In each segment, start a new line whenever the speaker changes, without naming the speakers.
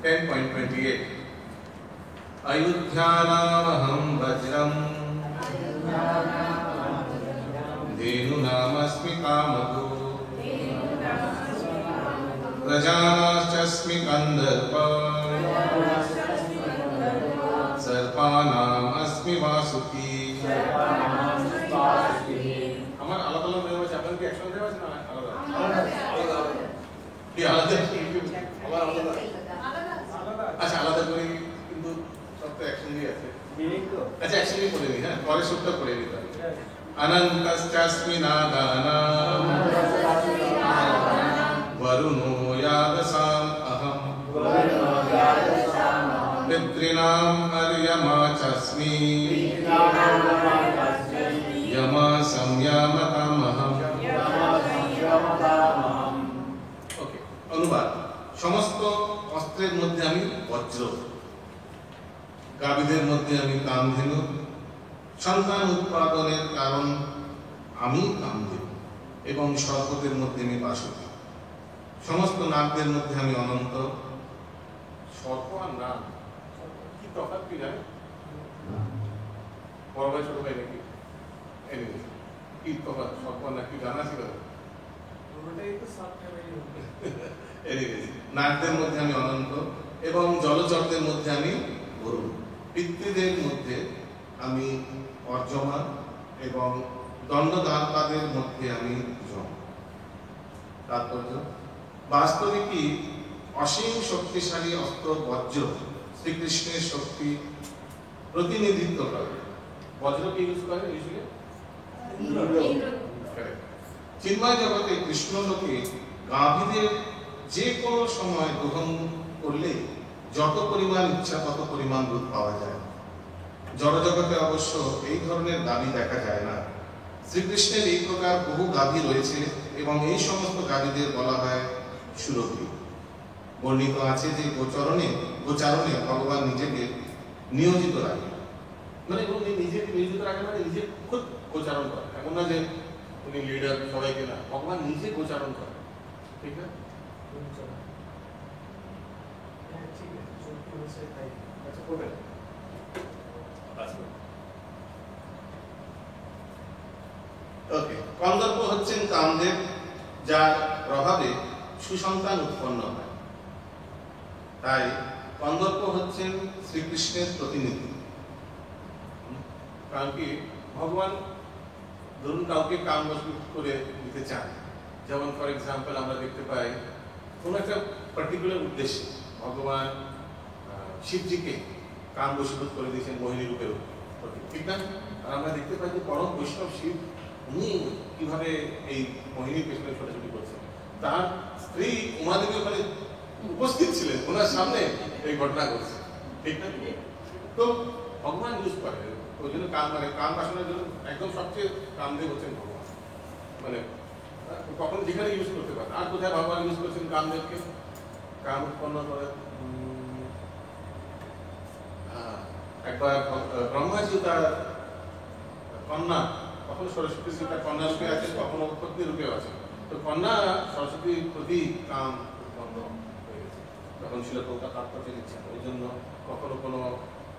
10.28 अयोध्यानामहं वज्रं धेनुनामस्मि कामधु प्रजानाश्चास्मि कंदर्प सर्पानाम अस्मि वासुकी আমার আলাদা আলাদা দেওয়া আছে আপনাদের কি একসাথে দেওয়া আছে না আলাদা আলাদা কি আলাদা আবার আলাদা আচ্ছা আলাদা করে কিন্তু সব তো একসঙ্গেই আছে আচ্ছা একসঙ্গেই পড়ে নি হ্যাঁ পরে সবটা পড়ে নিতে অনন্তশ্চাস্মি নাগানাম वरुणो यादसाम् अहम् पितॄणाम् अर्यमा चस्मि यमा संयामतामहम् ओके अनुवाद समस्त अस्त्रेर मध्य आमि वज्र गाभीदेर मध्य आमि कामधेनु सन्तान उत्पादनेर कारण आमि कामधेनु एवं सर्पदेर मध्य आमि बासुकी समस्त नागदेर मध्य आमि अनंत सर्प और नाग की तफात की जाने बड़ भाई छोट भाई नाकि एनिवे की तफात सर्प और नाग की जाना छिलो ওটাই তো সাপ ফ্যামিলি एनिवे नागदेर मध्य आमि अनंत एवं जलचरदेर मध्य आमि वरुण पितृदेर मध्य आमि अर्जमा एवं दंडदातादेर मध्य आमि यम तात्पर्य वास्तविक असीम शक्तिशाली अस्त्र वज्र श्रीकृष्णेर शक्ति प्रतिनिधित्व करे वज्र के यूज करे यूजुअली चिन्मय जगते कृष्ण लोके गाभीदेर जे कोनो समय ग्रहण करले যত পরিমাণ ইচ্ছা তত পরিমাণ দুধ পাওয়া যায় জড় জগতে অবশ্য এই ধরনের গাভী দেখা যায় না শ্রীকৃষ্ণের এই প্রকার বহু গাভী রয়েছে এবং এই সমস্ত গাভীদের বলা হয় সুরভি বর্ণিত আছে যে গোচারণে ভগবান নিজেকে নিয়োজিত রাখেন মানে উনি নিজেকে নিয়োজিত রাখেন মানে নিজে খুব গোচারণ করেন এমন না যে উনি লিডার সবাইকে না ভগবান নিজে গোচারণ করেন ঠিক আছে ओके कंदर्प হচ্ছেন কামদেব যার প্রভাবে সুসন্তান উৎপন্ন হয় তাই कंदर्प হচ্ছেন শ্রীকৃষ্ণের প্রতিনিধি কারণ কি ভগবান ধরুন কাউকে কাম বশীভূত করে দিতে চান যেমন ফর एग्जांपल আমরা দেখতে পাই কোন একটা পার্টিকুলার উদ্দেশ্যে ভগবান শিবজিকে কাম বশীভূত করে দিয়েছেন মোহিনী রূপের উপর ঠিক না আর আমরা দেখতে পাই যে পরম বৈষ্ণব শিব উনি কিভাবে এই মোহিনীর পেছনে ছোটাছুটি করছেন তার স্ত্রী উমাদেবী ওখানে উপস্থিত ছিলেন ওনার সামনে এই ঘটনা ঘটছে ঠিক না তো ভগবান ইউজ করে ওই জন্য কাম বাসনার জন্য একদম সবচেয়ে কামদেব হচ্ছেন ভগবান মানে কখন যেখানে ইউজ করতে পারেন আর কোথায় ভগবান ইউজ করছেন কামদেবকে কাম উৎপন্ন করে একবার ব্রহ্মাজি তার কন্যা কখনো সরস্বতী তার কন্যা রূপে আছেন কখনো পত্নী রূপে আছেন তো কন্যা সরস্বতীর প্রতি কাম উৎপন্ন হয়ে গেছে তখন ছিল কৌতা তাৎপর্য নিচ্ছেন ওই জন্য কখনো কোনো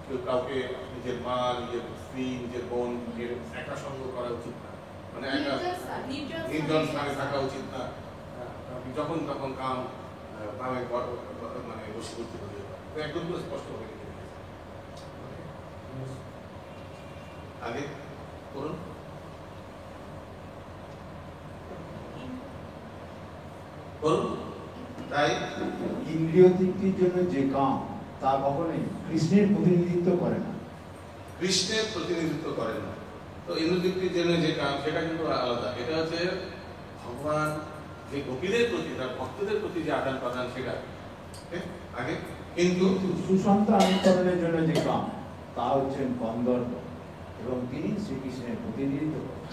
কেউ কাউকে নিজের মা নিজের স্ত্রী নিজের বোন নিজের একা সঙ্গ করা উচিত না মানে একা নির্জন স্থানে থাকা উচিত না যখন তখন কাম কামে মানে বশীভূত হয়ে যায় তো একদম পুরো স্পষ্ট হয়ে গেছে আগে করুন তাই
ইন্দ্রিয় তৃপ্তির জন্য যে কাম তা কখনোই কৃষ্ণের প্রতিনিধিত্ব করে না
কৃষ্ণের প্রতিনিধিত্ব করে না তো ইন্দ্রিয় তৃপ্তির জন্য যে কাম সেটা কিন্তু আলাদা এটা হচ্ছে ভগবান যে গোপীদের প্রতি তার ভক্তদের প্রতি যে আদান প্রদান সেটা আগে কিন্তু
সুসন্তান উৎপাদনের জন্য যে কাম তা হচ্ছেন কন্দর্প এবং তিনি শ্রীকৃষ্ণের প্রতিনিধিত্ব করেন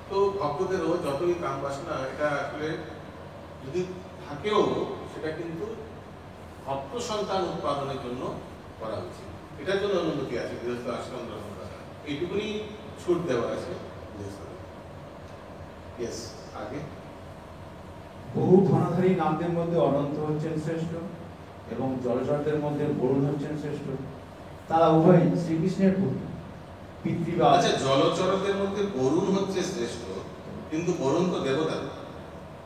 তো ভক্তদেরও যতই কাম বাসনা এটা আসলে যদি থাকেও সেটা কিন্তু ভক্ত সন্তান উৎপাদনের জন্য করা উচিত এটার জন্য অনুমতি আছে গৃহস্থ আশ্রম গ্রহণ করা এইটুকুনি ছুট দেওয়া আছে ইয়েস আগে
বহু ধনাধারী নামদের মধ্যে অনন্ত হচ্ছেন শ্রেষ্ঠ এবং জলচরদের মধ্যে বরুণ হচ্ছেন শ্রেষ্ঠ। তারা উভয় শ্রীকৃষ্ণের পুত্র। পিতৃবাদ
আচ্ছা, জলচরদের মধ্যে বরুণ হচ্ছে শ্রেষ্ঠ, কিন্তু বরুণ তো দেবতা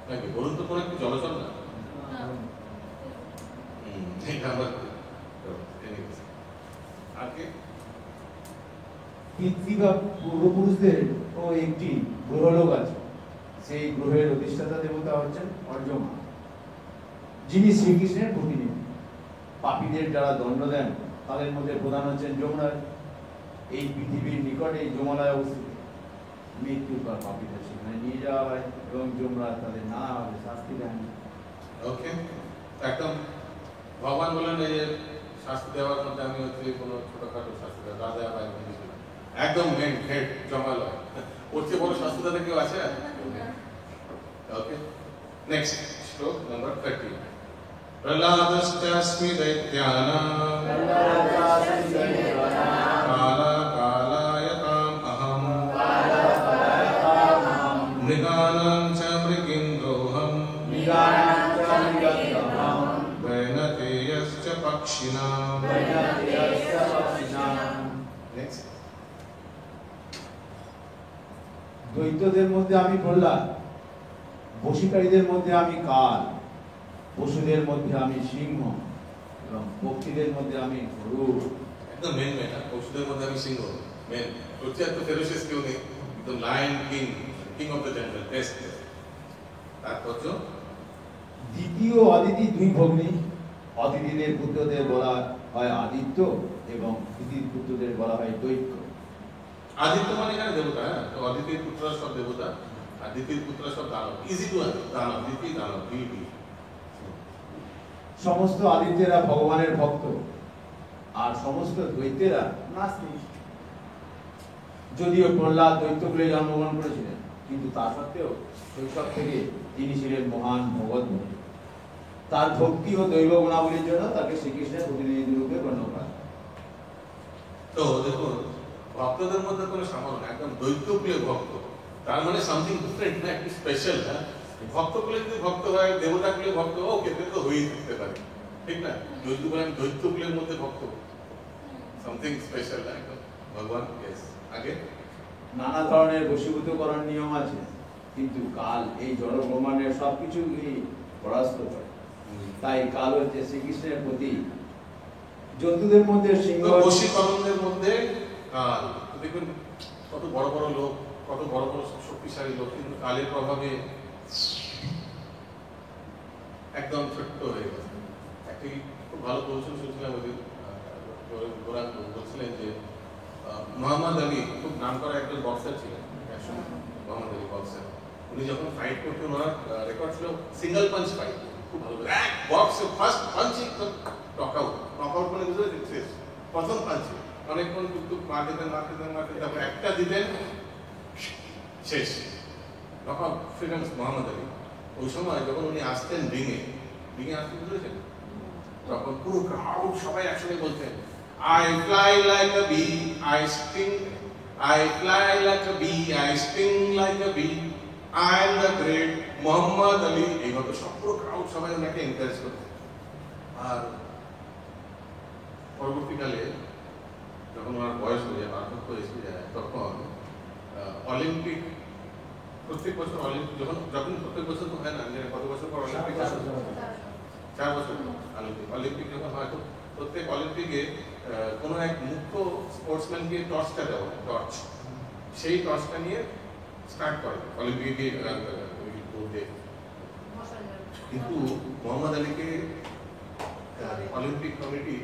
নাকি? বরুণ তো কোনো একটি জলচর না। এটা আমার আগে
পৃথিবী বা পূর্বপুরুষদের ও একটি গ্রহলোক আছে, সেই গ্রহের অধিষ্ঠাতা দেবতা হচ্ছেন অর্জমা, যিনি শ্রীকৃষ্ণের প্রতিনিধি। পাপীদের যারা দণ্ড দেন তাদের মধ্যে প্রধান হচ্ছেন যমরাজ। এই পৃথিবীর নিকটে এই যমরাজ অবস্থিত। মৃত্যুর পর পাপীদের সেখানে নিয়ে যাওয়া হয় এবং যমরাজ তাদের নানাভাবে শাস্তি দেন।
ওকে, একদম ভগবান বলেন এই যে শাস্তি দেওয়ার মধ্যে আমি হচ্ছে কোনো ছোটখাটো শাস্তি দেওয়া রাজা বা একদম মেন হেড জমালয়, ওর চেয়ে বড় শাস্তি দাদা কেউ আছে? ওকে, নেক্সট শ্লোক নাম্বার 30। প্রহ্লাদশ্চাস্মি দৈত্যানাং কালাকালায়তাম অহং মৃগানাং চ মৃগেন্দ্রোহং বৈনতেয়শ্চ পক্ষিণাং। নেক্সট।
দৈত্যদের মধ্যে আমি প্রহ্লাদ, বশীকারীদের মধ্যে আমি কাল, পশুদের মধ্যে আমি সিংহ এবং পক্ষীদের মধ্যে আমি গরু।
একদম মেন মেন, পশুদের মধ্যে আমি সিংহ মেন। হচ্ছে এত ফেরোসিয়াস কেউ নেই, একদম lion king, king of the jungle, best. তারপর তো
দ্বিতীয় অদিতি দুই ভগ্নী। অদিতিদের পুত্রদের বলা হয় আদিত্য এবং দিতির পুত্রদের বলা হয় দৈত্য।
আদিত্য মানে এখানে দেবতা, হ্যাঁ, তো অদিতির পুত্ররা সব দেবতা আর দ্বিতীয় পুত্ররা সব দানব। ইজি টু দানব, দ্বিতীয় দানব, ডিটি।
সমস্ত আদিত্যেরা ভগবানের ভক্ত আর সমস্ত দৈত্যেরা নাস্তিক। যদিও প্রহ্লাদ দৈত্যকুলে জন্মগ্রহণ করেছিলেন, কিন্তু তা সত্ত্বেও শৈশব থেকে তিনি ছিলেন মহান ভগবত ভক্ত। তার ভক্তি ও দৈব গুণাবলীর জন্য তাকে শ্রীকৃষ্ণের প্রতিনিধি রূপে গণ্য করা হয়।
তো দেখুন, ভক্তদের মধ্যে কোনো সামান্য একদম দৈত্যকুলে ভক্ত, তার মানে সামথিং ডিফারেন্ট না, একটু স্পেশাল। হ্যাঁ, ভক্তকুলে যদি ভক্ত হয়, দেবতাকুলে ভক্ত, ওকে তো হয়েই থাকতে পারে, ঠিক না? যদি বলেন দৈত্যকুলের মধ্যে ভক্ত, সামথিং স্পেশাল না একদম ভগবান। ইয়েস, আগে
নানা ধরনের বশীভূতকরণ নিয়ম আছে, কিন্তু কাল এই জড় ব্রহ্মাণ্ডের সবকিছুই পরাস্ত করে। তাই কাল হচ্ছে শ্রীকৃষ্ণের প্রতি। জন্তুদের মধ্যে সিংহ।
বশীকরণের মধ্যে কাল, দেখবেন কত বড় বড় লোক, কত বড় বড় শক্তিশালী লোক, কিন্তু কালের প্রভাবে একদম ছোট্ট হয়ে গেছে। একটি খুব ভালো প্রদর্শন শুনছিলাম ওই দিন, বলছিলেন যে মোহাম্মদ আলী খুব নাম করা একজন বক্সার ছিলেন, মোহাম্মদ আলী বক্সার। উনি যখন ফাইট করতেন, ওনার রেকর্ড ছিল সিঙ্গেল পাঞ্চ ফাইট, খুব ভালো, এক বক্সে ফার্স্ট পাঞ্চই নক আউট। নক আউট মানে বুঝতে শেষ, প্রথম পাঞ্চে অনেকক্ষণ টুকটুক মারতেন, তারপর একটা দিতেন, শেষ, knock out, freedom Mohammad Ali. ওই সময় যখন উনি আসতেন রিঙে আসতে বুঝেছেন, তখন পুরো ক্রাউড সবাই একসঙ্গে বলতেন, I fly like a bee, I sting, I fly like a bee, I sting like a bee, I am the great Muhammad Ali। এইভাবে সব পুরো ক্রাউড সবাই ওনাকে এনকারেজ করতেন। আর পরবর্তীকালে যখন ওনার বয়স হয়ে যায়, বার্ধক্য এসে যায়, তখন অলিম্পিক, প্রত্যেক বছর অলিম্পিক, যখন প্রত্যেক বছর তো হয় না, কত বছর পর অলিম্পিক আসে? 4 বছর অলিম্পিক যখন হয়, তো প্রত্যেক অলিম্পিকে কোনো এক মুখ্য স্পোর্টসম্যানকে টর্চটা দেওয়া হয়, টর্চ। সেই টর্চটা নিয়ে স্টার্ট করে অলিম্পিকে দৌড়ে। কিন্তু মোহাম্মদ আলীকে অলিম্পিক কমিটি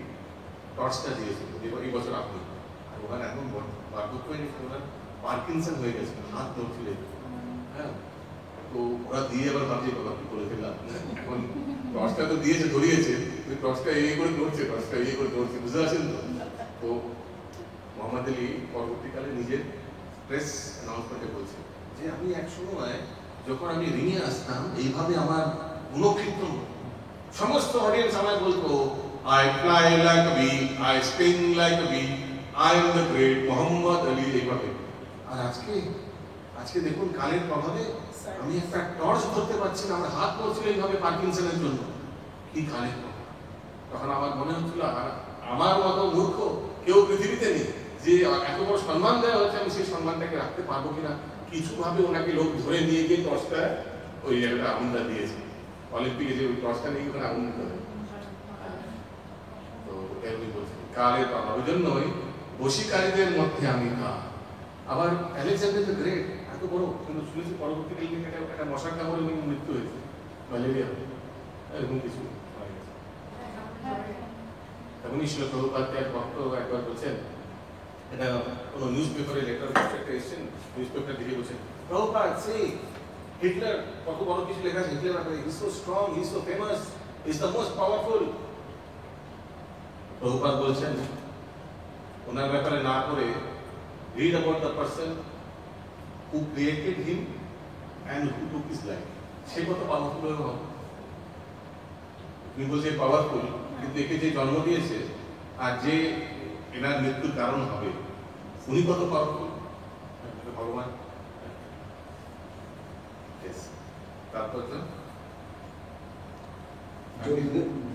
টর্চটা দিয়েছিল এই বছর আপনি, আর ওখানে এখন বার্ধক্য হয়ে গেছে, ওনার পার্কিনসন হয়ে গেছে, হাত ধরছিল। হ্যাঁ, তো ওরা দিয়ে আবার ভাবছি বাবা কি করে ফেললাম, এখন টর্চটা তো দিয়েছে, ধরিয়েছে, টর্চটা এই করে ধরছে, টর্চটা এই করে ধরছে, বুঝতে পারছেন তো? তো মোহাম্মদ আলী পরবর্তীকালে নিজের প্রেস অ্যানাউন্সমেন্টে বলছে যে আমি এক সময় যখন আমি রিঙে আসতাম, এইভাবে আমার গুণকীর্তন, সমস্ত অডিয়েন্স আমায় বলতো, I fly like a bee, I sting like a bee, I am the great Mohammad Ali, এইভাবে। আর আজকে দেখুন কালের প্রভাবে আমি একটা টর্চ ধরতে পারছি না, আমার হাত পড়ছিল এইভাবে পার্কিনসনের জন্য। কি কালের প্রভাব! তখন আমার মনে হচ্ছিল আমার মতো মূর্খ কেউ পৃথিবীতে নেই, যে এত বড় সম্মান দেওয়া হচ্ছে আমি সেই সম্মানটাকে রাখতে পারবো কিনা। কিছু ভাবে ওনাকে লোক ধরে নিয়ে গিয়ে টর্চটা ওই জায়গাটা আগুনটা দিয়েছে, অলিম্পিকে যে ওই টর্চটা নিয়ে ওখানে আগুন দিতে হবে। তো উনি বলছেন কালের বাবা, ওই জন্যই বশীকারীদের মধ্যে আমি কাল। আবার আলেকজান্ডার দ্য গ্রেট এত বড়, কিন্তু শুনেছি পরবর্তীকালে একটা মশার কামড়ে উনি মৃত্যু হয়েছে, ম্যালেরিয়া এরকম কিছু হয়ে গেছে। তখনই শিল প্রভুপাধ্যায়ের ভক্ত একবার বলছেন, এটা কোনো নিউজ পেপারে লেটার একটা এসছেন, নিউজ পেপার দেখে বলছেন প্রভুপাদ সে হিটলার কত বড় কিছু লেখা আছে, Hitler he so strong, he so famous, he is the most powerful. Prabhupada বলছেন ওনার ব্যাপারে না করে read about the person who created him and who took his life. সে কত পাওয়ারফুল হবে। তুমি বলছে পাওয়ারফুল, কিন্তু একে যে জন্ম দিয়েছে আর যে এনার মৃত্যুর কারণ হবে উনি কত পাওয়ারফুল, ভগবান। তারপর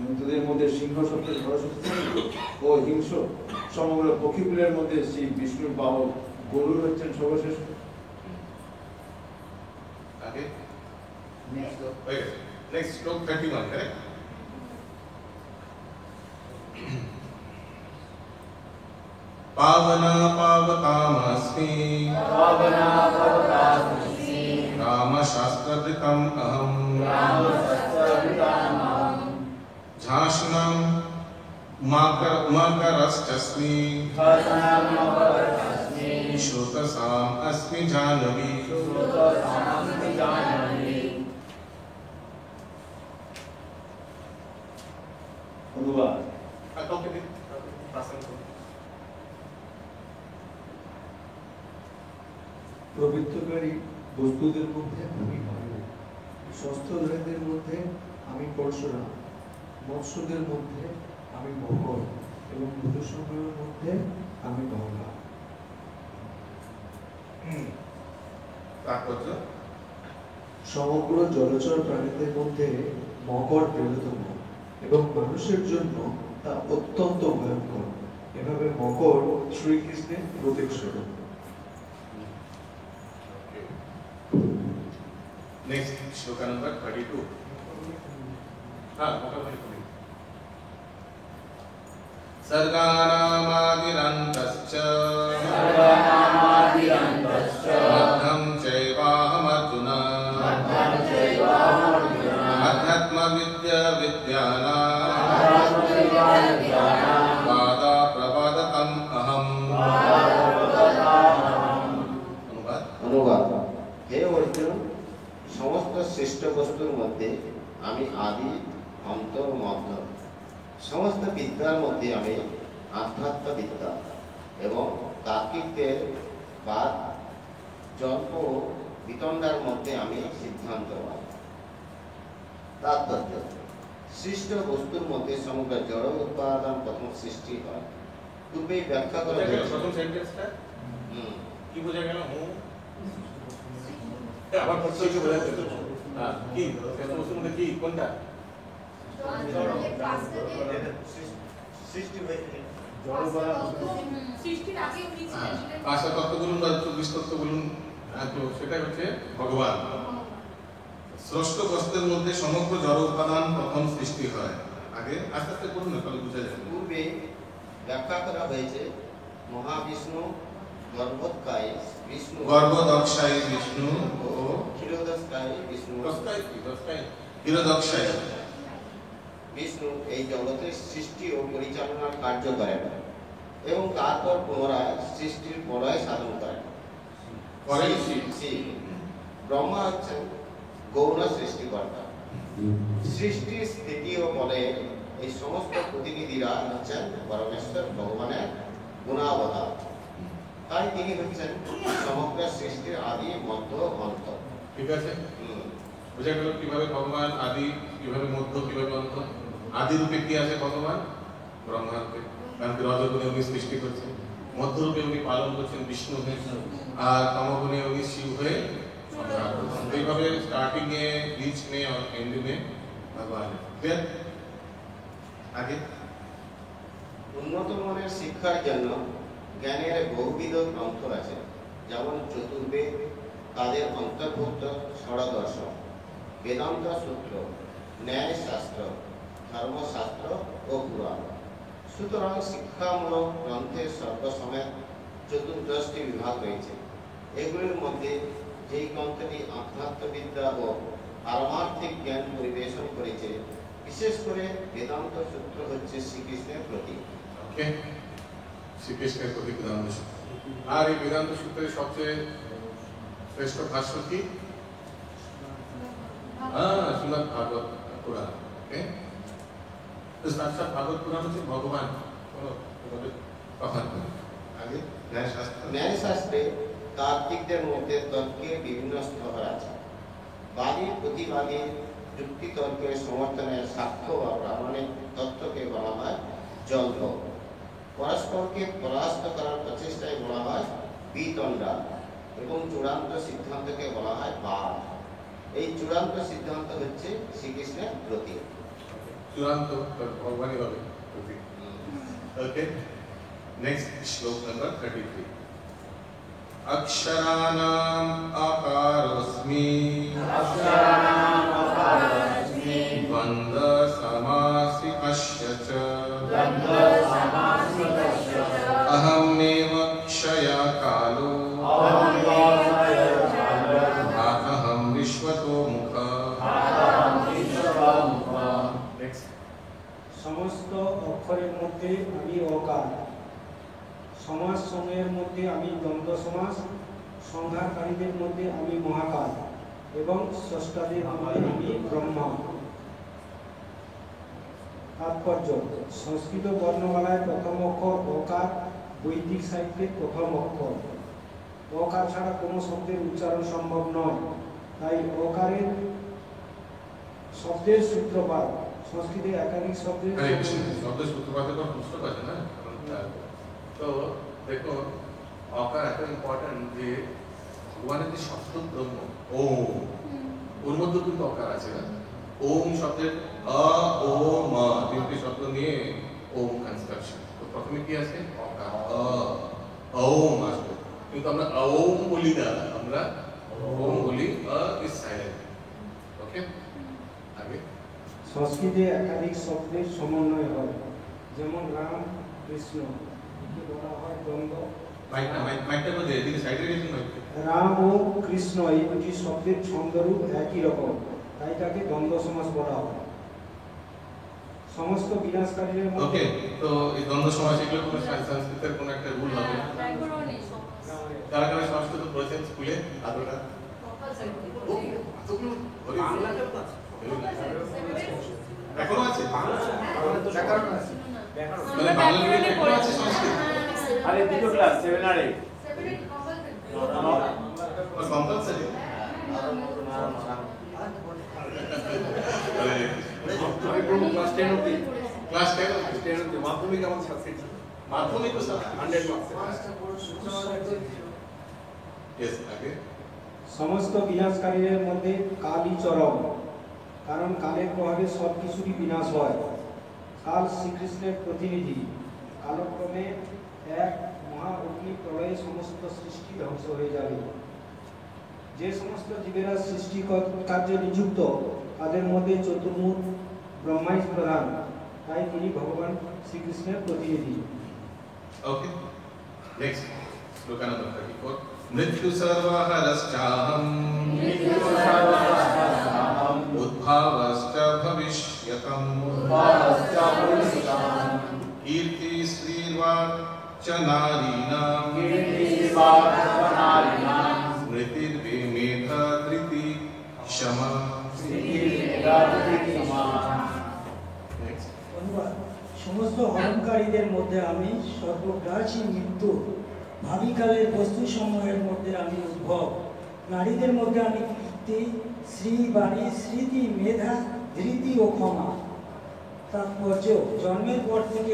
জন্তুদের মধ্যে সিংহ সবচেয়ে ও হিংস, সমগ্র পক্ষীকুলের মধ্যে শ্রী বিষ্ণুর বাহক গরুর হচ্ছেন সর্বশ্রেষ্ঠ।
আগে নেক্সট শ্লোক 31, correct? पावना पावतामस्मि रामशास्त्रकृतम् अहम् झाषणम् उमाकरश्चस्मि श्रुतसाम् अस्मि जाह्नवी।
অনুবাদ। প্রবৃত্তকারী বস্তুদের মধ্যে আমি বায়ু, স্বস্থদের মধ্যে আমি পরশুরাম, মৎস্যদের মধ্যে আমি মকর এবং মধুসংগ্রহের মধ্যে আমি গঙ্গা। সমগ্র জলচর প্রাণীদের মধ্যে মকর প্রিয়তম এবং মানুষের জন্য তা অত্যন্ত ভয়ঙ্কর। এভাবে মকর শ্রীকৃষ্ণের প্রতীক স্বরূপ।
Next, shloka number 32. Sarganamadirantascha Madhyam chaivahamarjuna Adhyatma vidya vidyana Vada pravadatam aham.
অনুবাদ। হে অর্জুন, সমস্ত শ্রেষ্ঠ বস্তুর মধ্যে আমি আদি অন্ত মধ্য, সমস্ত বিদ্যার মধ্যে আমি আধ্যাত্ম বিদ্যা এবং তার্কিকদের বাদ জল্প বিতণ্ডার মধ্যে আমি সিদ্ধান্তবাদ। তাৎপর্য, সৃষ্ট বস্তুর মধ্যে সমগ্র জড় উৎপাদন প্রথম সৃষ্টি হয়। পূর্বে ব্যাখ্যা করা
প্রথম সেন্টেন্সটা কি বোঝা গেল? আবার প্রত্যেককে বোঝা গেল কি বস্তুর মধ্যে কি কোনটা
সৃষ্টি হয়েছে।
সৃষ্টির আগে উনি ছিলেন,
আশা তত্ত্ব বলুন বা চব্বিশ তত্ত্ব বলুন, তো সেটা হচ্ছে ভগবান। স্রষ্ট বস্তুর মধ্যে সমগ্র জড় উপাদান প্রথম সৃষ্টি হয়। আগে আস্তে আস্তে বলুন না, তাহলে বোঝা যাবে।
পূর্বে ব্যাখ্যা করা হয়েছে মহাবিষ্ণু গর্ভোদকায় বিষ্ণু,
গর্ভদক্ষায় বিষ্ণু ও
ক্ষীরোদকায় বিষ্ণু,
ক্ষীরোদক্ষায়
বিষ্ণু এই জগতের সৃষ্টি ও পরিচালনার কার্য করেন এবং তারপর পুনরায় সৃষ্টির প্রলয় সাধন করেন। ব্রহ্মা হচ্ছেন গৌণ সৃষ্টিকর্তা। সৃষ্টি স্থিতি ও বলের এই সমস্ত প্রতিনিধিরা হচ্ছেন পরমেশ্বর ভগবানের গুণাবতার। তাই তিনি হচ্ছেন সমগ্র সৃষ্টির আদি মধ্য অন্ত।
ঠিক আছে, বোঝা গেল কিভাবে ভগবান আদি, কিভাবে মধ্য, কিভাবে অন্ত। আদি রূপে কি আছে ভগবান? ব্রহ্মা রূপে, কারণ রজগুণে উনি সৃষ্টি করছেন। মধ্য রূপে উনি পালন করছেন বিষ্ণু হয়ে, আর তমগুণে উনি শিব হয়ে সংহার করছেন। এইভাবে স্টার্টিং এ, बीच में और एंड में भगवान है। আগে
উন্নত মানের শিক্ষার জন্য জ্ঞানের বহুবিধ গ্রন্থ আছে, যেমন চতুর্বেদ, তাদের অন্তর্ভুক্ত ষড়দর্শন, বেদান্ত সূত্র, ন্যায়শাস্ত্র, ধর্মশাস্ত্র ও পুরাণ। সুতরাং শিক্ষামূলক গ্রন্থের সর্বসমেত 14টি বিভাগ রয়েছে। এগুলির মধ্যে যেই গ্রন্থটি আধ্যাত্মবিদ্যা ও পারমার্থিক জ্ঞান পরিবেশন করেছে, বিশেষ করে বেদান্ত সূত্র হচ্ছে শ্রীকৃষ্ণের প্রতীক।
ওকে, শ্রীকৃষ্ণের প্রতি বেদান্ত সূত্র। আর এই বেদান্ত সূত্রের সবচেয়ে শ্রেষ্ঠ ভাষ্য কি? শ্রীমদ্ ভাগবত পুরাণ। ওকে, তো সাক্ষাৎ ভাগবত পুরাণ হচ্ছে ভগবান কথা। আগে ন্যায়শাস্ত্র।
ন্যায়শাস্ত্রে তাত্ত্বিকদের মধ্যে তর্কের বিভিন্ন স্তর আছে। বাদী প্রতিবাদী যুক্তিতর্কের সমর্থনের সাক্ষ্য বা প্রামাণিক তত্ত্বকে বলা হয় যন্ত্র। পরস্পরকে পরাস্ত করার প্রচেষ্টায় বলা হয় বিতণ্ডা এবং চূড়ান্ত সিদ্ধান্তকে বলা হয় বাদ। এই চূড়ান্ত সিদ্ধান্ত হচ্ছে শ্রীকৃষ্ণের প্রতীক।
চূড়ান্ত ভগবানই হবে প্রতীক। ওকে, নেক্সট শ্লোক নাম্বার 33। अक्षराणाम् आकारोऽस्मि द्वन्द्व समासिकस्य च अहमेव क्षयकालो अहं विश्वतो मुखः।
সমস্ত অক্ষরের মধ্যে আমি অকার, সমাস সমূহের মধ্যে আমি দ্বন্দ্ব সমাস, সংহারকারীদের মধ্যে আমি মহাকাল এবং স্রষ্টাদের মধ্যে আমি ব্রহ্মা। তাৎপর্য: সংস্কৃত বর্ণমালায় প্রথম অক্ষর অকার, বৈদিক সাহিত্যের প্রথম অক্ষর। অকার ছাড়া কোনো শব্দের উচ্চারণ সম্ভব নয়, তাই অকারের শব্দের সূত্রপাত। সংস্কৃতে একাধিক শব্দের
শব্দের সূত্রপাতের পর বুঝতে পারছে না। তো দেখো, অকার এত ইম্পর্টেন্ট যে ভগবানের যে শব্দ ব্রহ্ম ওম, ওর মধ্যে কিন্তু অকার আছে না। ওম শব্দের আ ও মা তিনটি শব্দ নিয়ে ওম কনস্ট্রাকশন। তো প্রথমে কি আছে? অকার, ওম আসবে, কিন্তু আমরা ওম বলি না, আমরা ওম বলি, ইজ সাইলেন্ট। ওকে, আগে
সংস্কৃতে একাধিক শব্দের সমন্বয় হয়, যেমন রাম, কৃষ্ণ, একে বলা হয় দ্বন্দ্ব।
মাইকটা বলতে এদিকে সাইডে গেছেন না।
রাম ও কৃষ্ণ এই দুটি শব্দের ছন্দরূপ একই রকম, তাই তাকে দ্বন্দ্ব সমাস বলা হয়। সমস্ত বিনাশকারীদের মধ্যে
ওকে, তো এই দ্বন্দ্ব সমাস এগুলো কোনো সংস্কৃতের কোনো একটা রুল হবে। কারা কারা সংস্কৃত পড়েছেন স্কুলে? আদৌটা এখনো আছে? মানে বাংলা মিডিয়ামে এখনো আছে সংস্কৃত?
আরে দুটো ক্লাস 7 আর 8
কম্পালসারি? ক্লাস 10 অবধি
মাধ্যমিক আমাদের সাবজেক্ট,
মাধ্যমিক তো
100 মার্কস।
ইয়েস, আগে
সমস্ত বিনাশকারীদের মধ্যে কালই চরম, কারণ কালের প্রভাবে সব কিছুরই বিনাশ হয়। কাল শ্রীকৃষ্ণের প্রতিনিধি। কালক্রমে এক মহা অগ্নি প্রলয়ে সমস্ত সৃষ্টি ধ্বংস হয়ে যাবে। যে সমস্ত জীবেরা সৃষ্টি কার্যে নিযুক্ত, তাদের মধ্যে চতুর্মুখ ব্রহ্মাই প্রধান, তাই তিনি ভগবান শ্রীকৃষ্ণের প্রতিনিধি।
ওকে, নেক্সট শ্লোক নাম্বার 34। মৃত্যু সর্বহরশ্চাহম উদ্ভাবশ্চ ভবিষ্যতম কীর্তি শ্রীর্বা চ নারীণাম স্মৃতির্বিমেধা ধৃতি ক্ষমা।
সমস্ত হরণকারীদের মধ্যে আমি সর্বগ্রাসী মৃত্যু, ভাবিকালের বস্তুসমূহের মধ্যে আমি উদ্ভব, নারীদের মধ্যে আমি কীর্তি, শ্রী, বাণী, স্মৃতি, মেধা, ধৃতি ও ক্ষমা। তাৎপর্য: জন্মের পর থেকে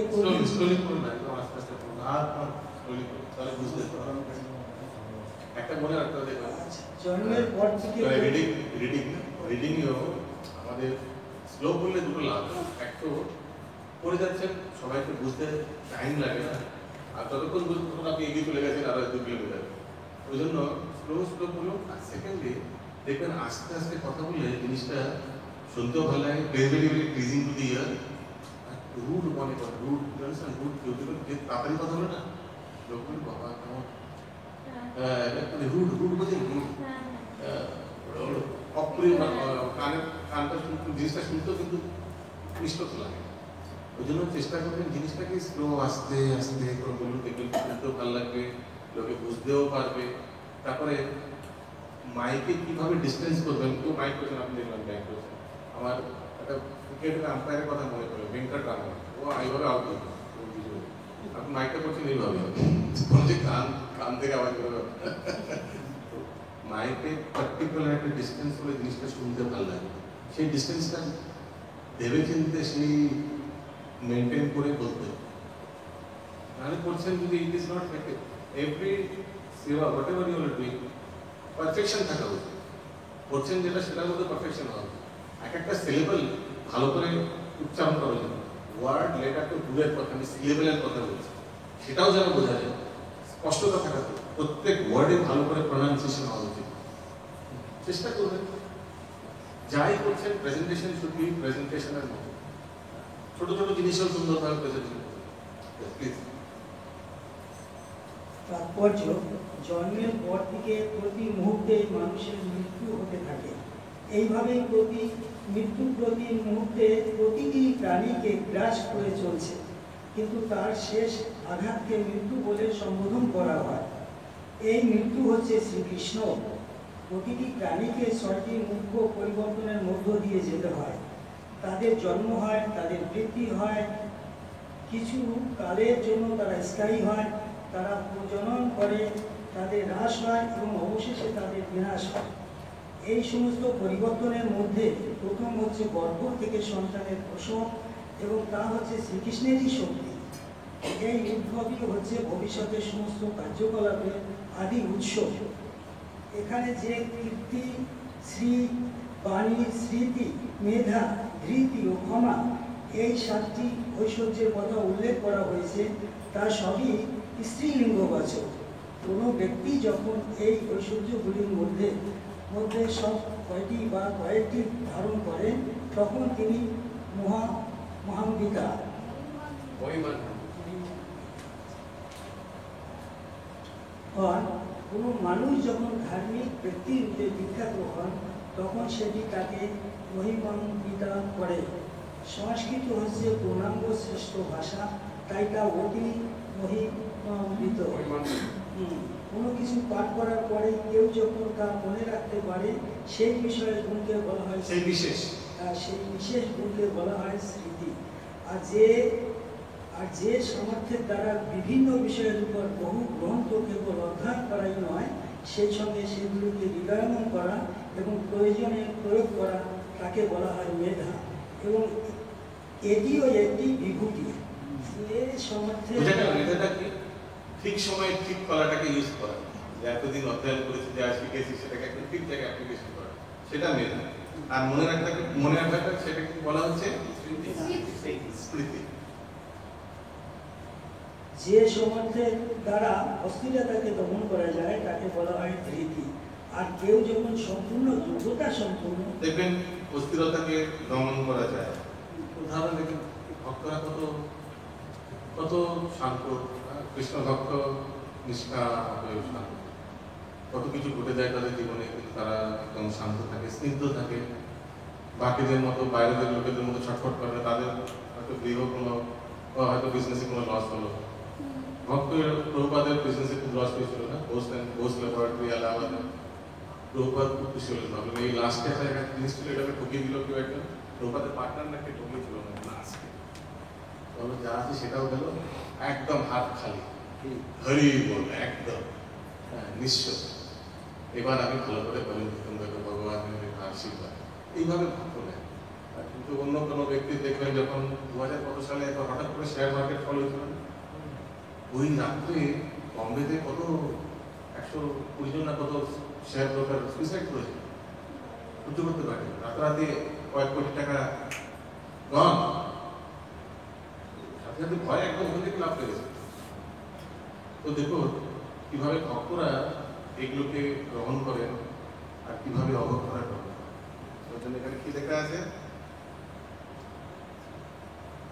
স্লোলি করুন না, একদম আস্তে আস্তে করুন, আর স্লোলি করুন, তাহলে বুঝতে পারবেন। একটা মনে রাখতে হবে,
জন্মের পর থেকে
রিডিং আমাদের স্লো করলে দুটো লাভ। এক তো পড়ে যাচ্ছেন, সবাইকে বুঝতে টাইম লাগে না, আর যতক্ষণ বুঝতে তখন আপনি এগিয়ে চলে গেছেন আরো 2 কিলোমিটার। ওই জন্য স্লো বলুন। আর সেকেন্ডলি দেখবেন আস্তে আস্তে কথা বললে জিনিসটা শুনতেও ভালো লাগে, very pleasing to the ear. Rude মনে করে, রুড কেউ যে তাড়াতাড়ি কথা বলে না, লোক বলে বাবা কেমন রুড বোঝে, রুড অপ্রিয়, কানটা জিনিসটা শুনতেও কিন্তু মিষ্টত লাগে। ওই জন্য চেষ্টা করবেন জিনিসটাকে স্লো আস্তে আস্তে বলুন, দেখবেন শুনতেও ভালো লাগবে, লোকে বুঝতেও পারবে। তারপরে মাইকে কিভাবে ডিস্টেন্স করবেন, কেউ মাইক করছেন, আপনি দেখলাম ব্যাংক করছেন। আমার একটা ক্রিকেটের আম্পায়ারের কথা মনে পড়ে, ভেঙ্কট রামন, ও এইভাবে আউট করতো। আপনি মাইকটা করছেন এইভাবে, যে কান থেকে আওয়াজ করে মাইকে পার্টিকুলার একটা ডিস্টেন্স করে জিনিসটা শুনতে ভালো লাগে। সেই ডিস্টেন্সটা ভেবে চিনতে সেই মেনটেন করে বলতে, নাহলে করছেন যদি it is not effective. Every সেবা whatever you are doing perfection থাকা উচিত। করছেন যেটা সেটার মধ্যে পারফেকশন হবে। এক একটা সিলেবল ভালো করে উচ্চারণ করা যায়, ওয়ার্ড লেটার তো দূরের কথা, আমি সিলেবলের কথা বলছি, সেটাও যেন বোঝা যায়, স্পষ্টতা থাকা উচিত। প্রত্যেক ওয়ার্ডে ভালো করে প্রনাউন্সিয়েশন হওয়া উচিত। চেষ্টা করবেন যাই করছেন প্রেজেন্টেশন শুড বি প্রেজেন্টেশনের মতো, ছোট ছোট জিনিসও সুন্দরভাবে প্রেজেন্টেশন করবেন। প্লিজ।
তাৎপর্য, জন্মের পর থেকে প্রতি মুহূর্তে মানুষের মৃত্যু হতে থাকে। এইভাবেই মৃত্যু প্রতি মুহূর্তে প্রতিটি প্রাণীকে গ্রাস করে চলছে, কিন্তু তার শেষ আঘাতকে মৃত্যু বলে সম্বোধন করা হয়। এই মৃত্যু হচ্ছে শ্রীকৃষ্ণ। প্রতিটি প্রাণীকে 6টি মুখ্য পরিবর্তনের মধ্য দিয়ে যেতে হয়। তাদের জন্ম হয়, তাদের বৃদ্ধি হয়, কিছু কালের জন্য তারা স্থায়ী হয়, তারা প্রজনন করে, তাদের হ্রাস হয় এবং অবশেষে তাদের বিনাশ হয়। এই সমস্ত পরিবর্তনের মধ্যে প্রথম হচ্ছে গর্ভ থেকে সন্তানের প্রসব, এবং তা হচ্ছে শ্রীকৃষ্ণেরই শক্তি। এই উদ্ভবই হচ্ছে ভবিষ্যতের সমস্ত কার্যকলাপের আদি উৎস। এখানে যে কীর্তি, শ্রী, বাণী, স্মৃতি, মেধা, ধৃতি ও ক্ষমা, এই 7টি ঐশ্বর্যের কথা উল্লেখ করা হয়েছে, তা সবই স্ত্রীলিঙ্গবাচক। কোনো ব্যক্তি যখন এই ঐশ্বর্যগুলির মধ্যে সব কয়টি বা কয়েকটি ধারণ করেন, তখন তিনি মহাম্বিকা। কোনো মানুষ যখন ধার্মিক ব্যক্তি রূপে বিখ্যাত হন, তখন সেটি তাকে মহিমান্বিতা করে। সংস্কৃত হচ্ছে পূর্ণাঙ্গ শ্রেষ্ঠ ভাষা, তাই তা অতি মহিমান্বিত। কোনো কিছু পাঠ করার পরে কেউ যখন তা মনে রাখতে পারে, সেই বিষয়ের গুণকে বলা হয় সেই বিশেষ গুণকে বলা হয় স্মৃতি। আর যে সামর্থ্যের দ্বারা বিভিন্ন বিষয়ের উপর বহু গ্রন্থ কেবল অধ্যয়ন করাই নয়, সেই সঙ্গে সেগুলোকে হৃদয়ঙ্গম করা এবং প্রয়োজনে প্রয়োগ করা, তাকে বলা হয় মেধা। এবং এটিও একটি বিভূতি।
ঠিক সময়ে ঠিক কলাটাকে ইউজ করা, যে এতদিন অধ্যয়ন করেছি, যা শিখেছি সেটাকে একটা ঠিক জায়গায় অ্যাপ্লিকেশন করা, সেটা মেধা। আর মনে রাখাটা সেটাকে বলা হচ্ছে স্মৃতি।
যে সামর্থ্যের দ্বারা অস্থিরতাকে দমন করা যায়, তাকে বলা হয় ধৃতি। আর কেউ যখন সম্পূর্ণ যোগ্যতা সম্পূর্ণ,
দেখবেন অস্থিরতাকে দমন করা যায়। উদাহরণ দেখবেন, ভক্তরা কত শান্ত, কৃষ্ণ ভক্ত নিষ্ঠা, শান্ত, কত কিছু ঘটে যায় তাদের জীবনে, কিন্তু তারা একদম শান্ত থাকে, স্নিগ্ধ থাকে। বাকিদের মতো, বাইরের লোকেদের মতো ছটফট করে না। তাদের হয়তো গৃহ কোনো, হয়তো বিজনেসে কোনো লস হলো, ভক্ত প্রভুপাদের বিজনেসে খুব লস হয়েছিল না, ঘোষ ল্যাবরেটরি এলাহাবাদে। প্রভুপাদ খুব খুশি হলেন, ভাবলেন এই লাস্টে একটা জিনিস ছিল, এটাকে ঠকিয়ে দিল কেউ একজন। প্রভুপাদের পার্টনার নাকি ঠকিয়েছিল না লাস্টে, তবে যা আছে সেটাও গেল, একদম হাত খালি, হরি বল, একদম নিঃস্ব। এবার আমি ভালো করে বলি ভগবানের আশীর্বাদ, এইভাবে ভক্ত নেয়। কিন্তু অন্য কোনো ব্যক্তি দেখবেন যখন 2000 কত সালে হঠাৎ করে শেয়ার মার্কেট ফল হয়েছিল, ওই রাত্রে বম্বেতে কত 120 জন না কত শেয়ার ব্রোকার সুইসাইড করেছে, সহ্য করতে পারে, রাতারাতি কয়েক কোটি টাকা গন। যাতে ভয় একদম ওখান থেকে লাভ পেয়েছে। তো দেখো কিভাবে ভক্তরা এগুলোকে গ্রহণ করেন আর কিভাবে অবহেলা করেন। ওই জন্য এখানে কি লেখা আছে,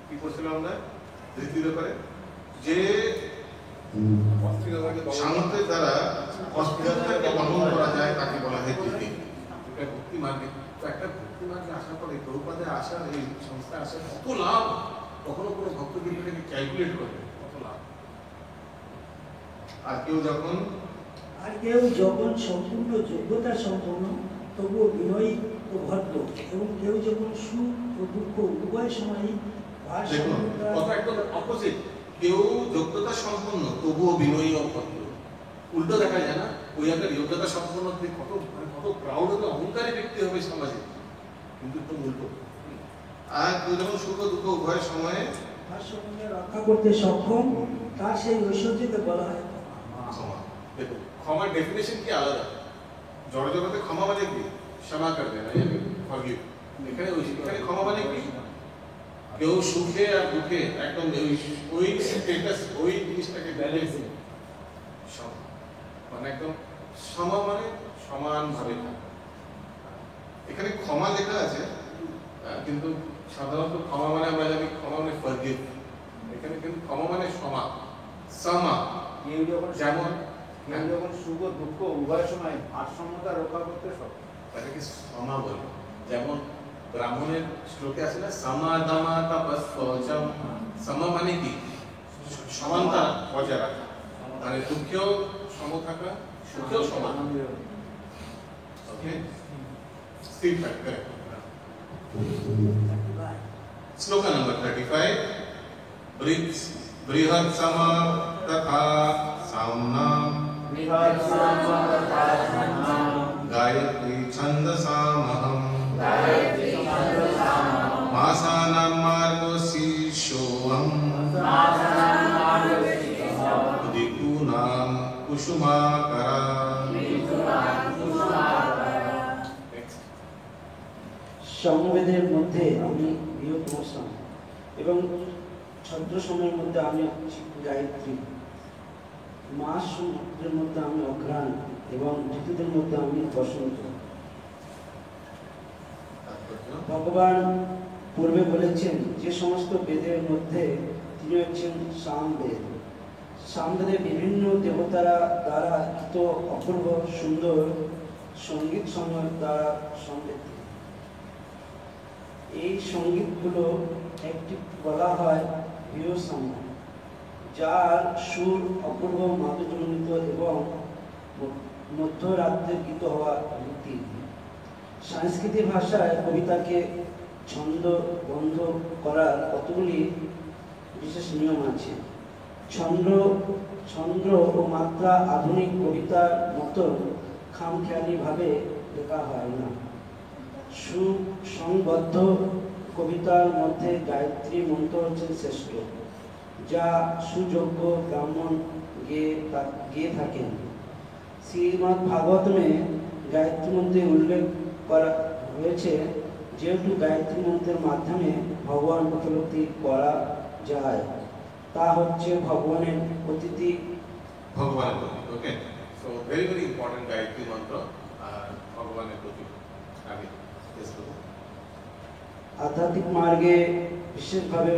কি করছিলাম আমরা ধৃতির করে, যে সামর্থ্যের দ্বারা অস্থিরতাকে দমন করা যায় তাকে বলা হয় ধৃতি। এটা ভক্তি মার্গে, তো একটা ভক্তি মার্গে আসার পরে প্রভুপাদে আসার, এই সংস্থায় আসার কত লাভ, কখনো কোনো ভক্ত কিন্তু এটাকে ক্যালকুলেট করবে কত লাভ। আর কেউ যখন
সম্পূর্ণ যোগ্যতা সম্পন্ন তবুও বিনয়ী ও ভদ্র, এবং কেউ যখন সুখ ও দুঃখ উভয় সময়ই
দেখুন কথা একদম অপোজিট। কেউ যোগ্যতা সম্পন্ন তবুও বিনয়ী ও ভদ্র, উল্টো দেখা যায় না। ওই একটা যোগ্যতা সম্পন্ন কত কত প্রাউড হবে, অহংকারী ব্যক্তি হবে সমাজে, কিন্তু একদম উল্টো। আর কেউ যখন সুখ ও দুঃখ উভয় সময়ে
ভারসাম্য রক্ষা করতে সক্ষম, তার সেই ঐশ্বর্যকে বলা হয়
ক্ষমা। দেখুন ক্ষমার ডেফিনেশন কি আলাদা। জড় জগতে ক্ষমা মানে কি, ক্ষমা করবে না, ফরগিভ। এখানে ক্ষমা মানে কি, কেউ সুখে আর দুঃখে একদম ওই স্ট্যাটাস, ওই জিনিসটাকে ব্যালেন্স, মানে একদম সমা, মানে সমানভাবে থাকা। এখানে ক্ষমা লেখা আছে, কিন্তু সাধারণত ক্ষমা মানে আমরা জানি ক্ষমা মানে ফরগিভ। এখানে কিন্তু ক্ষমা মানে সমা, সমা।
কেউ যখন
যেমন
সুখ ও দুঃখ উভয় সময় ভারসাম্যতা রক্ষা করতে সক্ষম,
তাকে সমা বলে। যেমন ব্রাহ্মণের শ্লোকে আছে না, সমাদামা তপস্বচম। সমা মানে কি, সমানতা বজায় রাখা, মানে দুঃখেও সম থাকা, সুখেও সমান। ওকে, স্থির থাকতে। শ্লোকা নম্বর 35। বৃহৎ সমা তথা সাম্না গায়ত্রী ছন্দসামহম মাসানাম মার্গশীর্ষোহম ঋতুনাম কুসুমাকরা।
সমবেদের মধ্যে আমি বৃহত্তম সাম, এবং ছদ্র সময়ের মধ্যে আমি হচ্ছি গায়ত্রী, মাস সমুদ্রের মধ্যে আমি অঘ্রাণ, এবং ঋতুদের মধ্যে আমি বসন্ত। ভগবান পূর্বে বলেছেন যে সমস্ত বেদের মধ্যে তিনি হচ্ছেন সামবেদ। সামবেদে বিভিন্ন দেবতারা দ্বারা কৃত অপূর্ব সুন্দর সঙ্গীত সমূহ দ্বারা সমৃদ্ধ। এই সঙ্গীতগুলো একটি বলা হয় বিরসম, যার সুর অপূর্ব মাধুর্যমণ্ডিত এবং মধ্যরাত্রে গীত হওয়া রীতি। সংস্কৃত ভাষায় কবিতাকে ছন্দবদ্ধ করার কতগুলি বিশেষ নিয়ম আছে। ছন্দ ও মাত্রা আধুনিক কবিতার মতো খামখেয়ালিভাবে লেখা হয় না। সুসংবদ্ধ কবিতার মধ্যে গায়ত্রী মন্ত্র হচ্ছে শ্রেষ্ঠ, যা সুযোগ্য ব্রাহ্মণ গেয়ে থাকেন। শ্রীমদ্ ভাগবতমে গায়ত্রী মন্ত্রে উল্লেখ করা হয়েছে, যেহেতু গায়ত্রী মন্ত্রের মাধ্যমে ভগবান উপলব্ধি করা যায়, তা হচ্ছে ভগবানের অতিথি,
ভগবানের প্রতি। Okay, so very very important Gayatri Mantra আর ভগবানের প্রতি। আমি
আধ্যাত্মিক মার্গে বিশেষভাবে